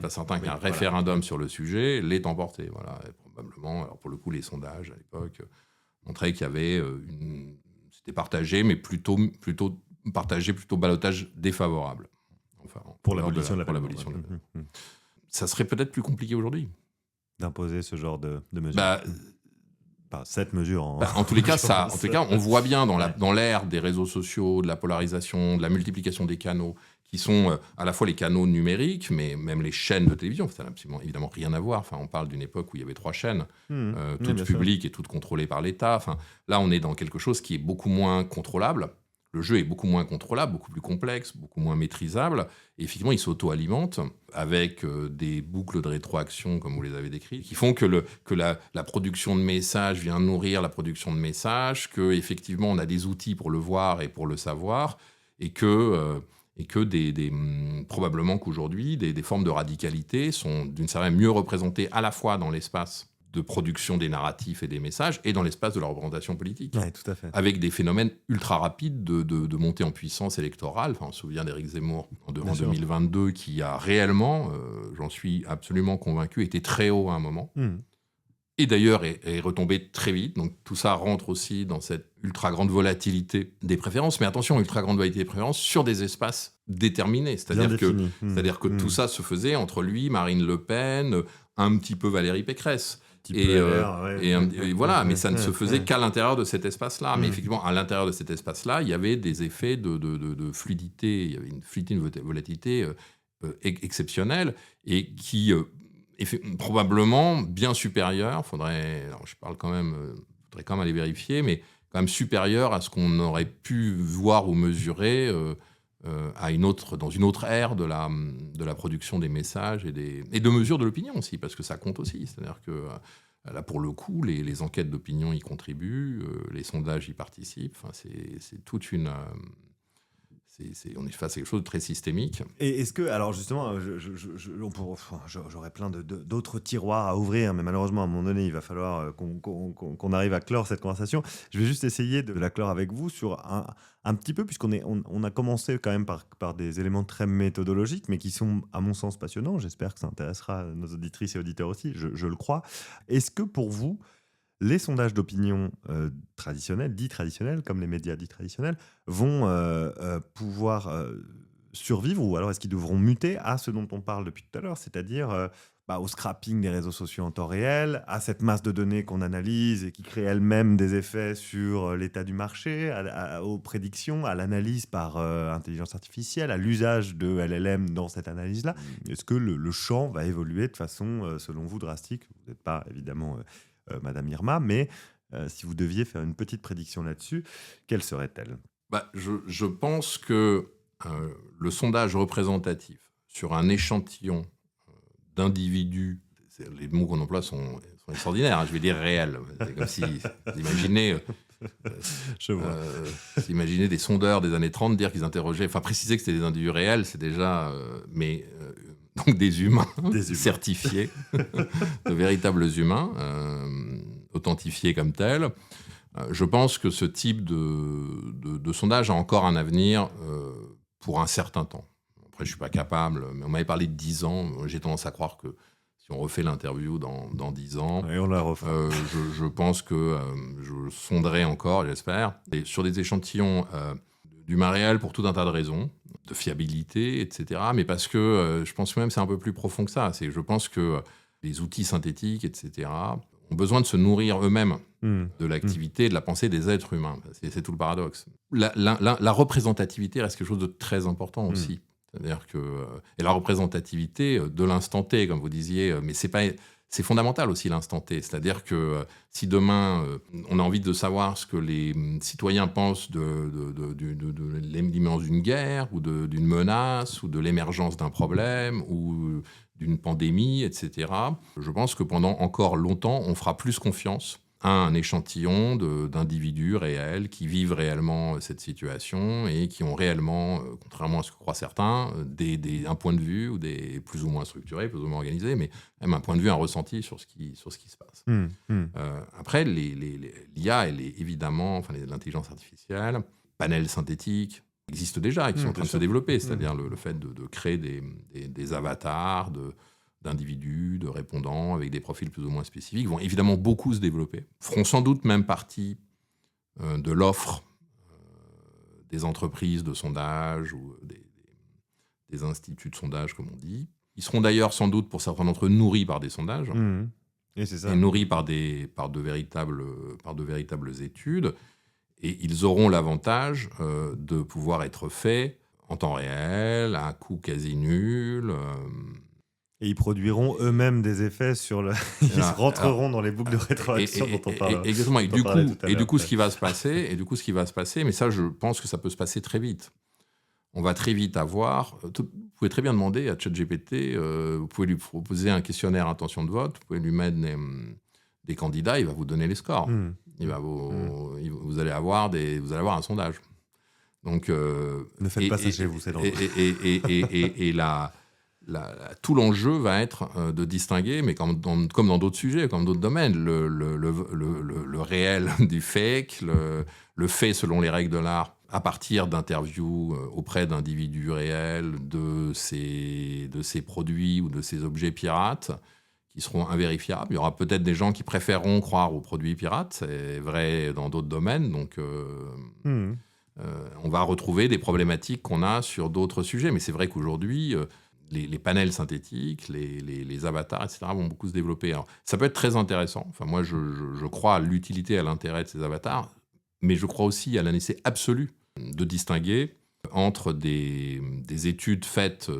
référendum sur le sujet l'ait emporté. Voilà, et probablement, alors pour le coup, les sondages à l'époque montraient qu'il y avait c'était partagé, mais plutôt ballottage défavorable. Enfin, pour l'abolition de la peine. Ça serait peut-être plus compliqué aujourd'hui. D'imposer ce genre de mesure. Cette mesure. En tous les cas, on voit bien dans l'ère des réseaux sociaux, de la polarisation, de la multiplication des canaux, qui sont à la fois les canaux numériques, mais même les chaînes de télévision. Ça n'a absolument évidemment rien à voir. Enfin, on parle d'une époque où il y avait 3 chaînes, toutes publiques et toutes contrôlées par l'État. Enfin, là, on est dans quelque chose qui est beaucoup moins contrôlable. Le jeu est beaucoup moins contrôlable, beaucoup plus complexe, beaucoup moins maîtrisable. Et effectivement, il s'auto-alimente avec des boucles de rétroaction, comme vous les avez décrites, qui font que la production de messages vient nourrir la production de messages, qu'effectivement, on a des outils pour le voir et pour le savoir, et que probablement qu'aujourd'hui, des formes de radicalité sont d'une certaine manière mieux représentées à la fois dans l'espace de production des narratifs et des messages, et dans l'espace de la représentation politique. Oui, tout à fait. Avec des phénomènes ultra rapides de montée en puissance électorale. Enfin, on se souvient d'Éric Zemmour en 2022, qui a réellement, j'en suis absolument convaincu, été très haut à un moment. Et d'ailleurs est retombé très vite. Donc tout ça rentre aussi dans cette ultra grande volatilité des préférences. Mais attention, ultra grande volatilité des préférences sur des espaces déterminés. C'est-à-dire que tout ça se faisait entre lui, Marine Le Pen, un petit peu Valérie Pécresse. Et voilà, mais ça ne se faisait qu'à l'intérieur de cet espace-là. Mais effectivement, à l'intérieur de cet espace-là, il y avait des effets de fluidité, il y avait une fluidité, une volatilité exceptionnel et qui est probablement bien supérieur. Faudrait quand même aller vérifier, mais quand même supérieur à ce qu'on aurait pu voir ou mesurer dans une autre ère de la production des messages et de mesure de l'opinion aussi, parce que ça compte aussi. C'est-à-dire que là, pour le coup, les enquêtes d'opinion y contribuent, les sondages y participent. Enfin, c'est toute une... on est face à quelque chose de très systémique. Et est-ce que, alors justement, j'aurais plein d'autres tiroirs à ouvrir, mais malheureusement, à un moment donné, il va falloir qu'on arrive à clore cette conversation. Je vais juste essayer de la clore avec vous sur un petit peu, puisqu'on a commencé quand même par des éléments très méthodologiques, mais qui sont, à mon sens, passionnants. J'espère que ça intéressera nos auditrices et auditeurs aussi, je le crois. Est-ce que pour vous, les sondages d'opinion traditionnels, dits traditionnels, comme les médias dits traditionnels, vont pouvoir survivre, ou alors est-ce qu'ils devront muter à ce dont on parle depuis tout à l'heure, c'est-à-dire au scrapping des réseaux sociaux en temps réel, à cette masse de données qu'on analyse et qui crée elle-même des effets sur l'état du marché, aux prédictions, à l'analyse par intelligence artificielle, à l'usage de LLM dans cette analyse-là. Est-ce que le champ va évoluer de façon, selon vous, drastique ? Vous n'êtes pas, évidemment... Madame Irma, mais si vous deviez faire une petite prédiction là-dessus, quelle serait-elle ? Je pense que le sondage représentatif sur un échantillon d'individus, les mots qu'on emploie sont extraordinaires, hein, je vais dire réels. C'est comme si vous imaginez... imaginez des sondeurs des années 30 dire qu'ils interrogeaient, préciser que c'était des individus réels, c'est déjà... donc des humains certifiés, de véritables humains, authentifiés comme tels. Je pense que ce type de sondage a encore un avenir pour un certain temps. Après, je ne suis pas capable, mais on m'avait parlé de 10 ans. J'ai tendance à croire que si on refait l'interview dans 10 ans, et on la refait. Je pense que je sonderai encore, j'espère, et sur des échantillons d'humains réels pour tout un tas de raisons, de fiabilité, etc. Mais parce que je pense même que c'est un peu plus profond que ça. Je pense que les outils synthétiques, etc., ont besoin de se nourrir eux-mêmes de l'activité et de la pensée des êtres humains. C'est tout le paradoxe. La représentativité reste quelque chose de très important aussi. C'est-à-dire que... et la représentativité de l'instant T, comme vous disiez, mais c'est fondamental aussi l'instant T. C'est-à-dire que si demain, on a envie de savoir ce que les citoyens pensent de l'imminence d'une guerre ou d'une menace ou de l'émergence d'un problème ou d'une pandémie, etc., je pense que pendant encore longtemps, on fera plus confiance à un échantillon d'individus réels qui vivent réellement cette situation et qui ont réellement, contrairement à ce que croient certains, un point de vue ou des plus ou moins structurés, plus ou moins organisés, mais même un point de vue, un ressenti sur ce qui se passe. Après, l'IA, elle est évidemment, l'intelligence artificielle, panels synthétiques existent déjà et qui sont en train de se développer, c'est-à-dire le fait de créer des avatars, d'individus, de répondants avec des profils plus ou moins spécifiques, vont évidemment beaucoup se développer, feront sans doute même partie de l'offre des entreprises de sondage ou des instituts de sondage, comme on dit. Ils seront d'ailleurs sans doute, pour certains d'entre eux, nourris par des sondages, et c'est ça. et nourris par de véritables études, et ils auront l'avantage de pouvoir être faits en temps réel, à un coût quasi nul. Et ils produiront eux-mêmes des effets sur le... Ils rentreront dans les boucles de rétroaction dont on parle. Exactement. Et du coup, ce qui va se passer, mais ça, je pense que ça peut se passer très vite. On va très vite avoir... Vous pouvez très bien demander à ChatGPT, vous pouvez lui proposer un questionnaire intention de vote, vous pouvez lui mettre des candidats, il va vous donner les scores. Vous allez avoir un sondage. Donc, ne faites pas ça chez vous, c'est dangereux. Et tout l'enjeu va être de distinguer, mais comme dans d'autres sujets, comme d'autres domaines, le réel du fake, le fait selon les règles de l'art, à partir d'interviews auprès d'individus réels de ces produits ou de ces objets pirates qui seront invérifiables. Il y aura peut-être des gens qui préféreront croire aux produits pirates, c'est vrai dans d'autres domaines, donc on va retrouver des problématiques qu'on a sur d'autres sujets. Mais c'est vrai qu'aujourd'hui, les panels synthétiques, les avatars, etc., vont beaucoup se développer. Alors, ça peut être très intéressant. Moi, je crois à l'utilité et à l'intérêt de ces avatars, mais je crois aussi à la nécessité absolue de distinguer entre des études faites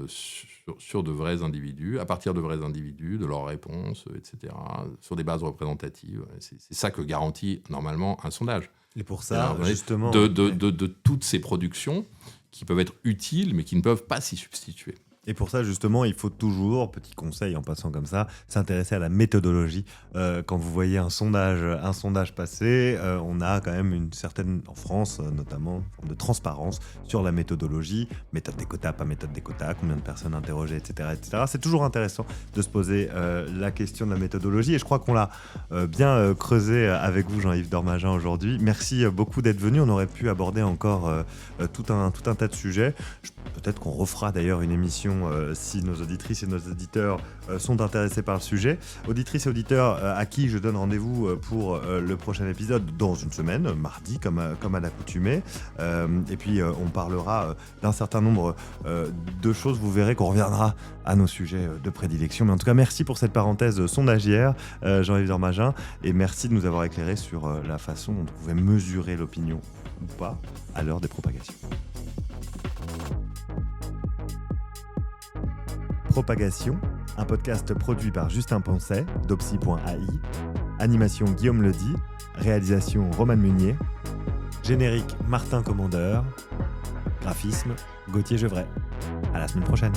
sur de vrais individus, à partir de vrais individus, de leurs réponses, etc., sur des bases représentatives. C'est ça que garantit normalement un sondage. Et pour ça, justement... De toutes ces productions qui peuvent être utiles, mais qui ne peuvent pas s'y substituer. Et pour ça, justement, il faut toujours, petit conseil en passant comme ça, s'intéresser à la méthodologie. Quand vous voyez un sondage passer, on a quand même une certaine, en France notamment, forme de transparence sur la méthodologie, méthode des quotas, pas méthode des quotas, combien de personnes interrogées, etc. etc. C'est toujours intéressant de se poser la question de la méthodologie et je crois qu'on l'a bien creusé avec vous, Jean-Yves Dormagin, aujourd'hui. Merci beaucoup d'être venu. On aurait pu aborder encore tout un tas de sujets. Peut-être qu'on refera d'ailleurs une émission si nos auditrices et nos auditeurs sont intéressés par le sujet. Auditrices et auditeurs à qui je donne rendez-vous pour le prochain épisode dans une semaine, mardi comme à l'accoutumée. Et puis on parlera d'un certain nombre de choses. Vous verrez qu'on reviendra à nos sujets de prédilection. Mais en tout cas, merci pour cette parenthèse sondagière, Jean-Yves Dormagin, et merci de nous avoir éclairé sur la façon dont on pouvait mesurer l'opinion ou pas à l'heure des propagations. Propagation, un podcast produit par Justin Poncet, d'Opsi.ai, animation Guillaume Ledy, réalisation Roman Munier, générique Martin Commandeur, graphisme Gauthier Gevray. À la semaine prochaine.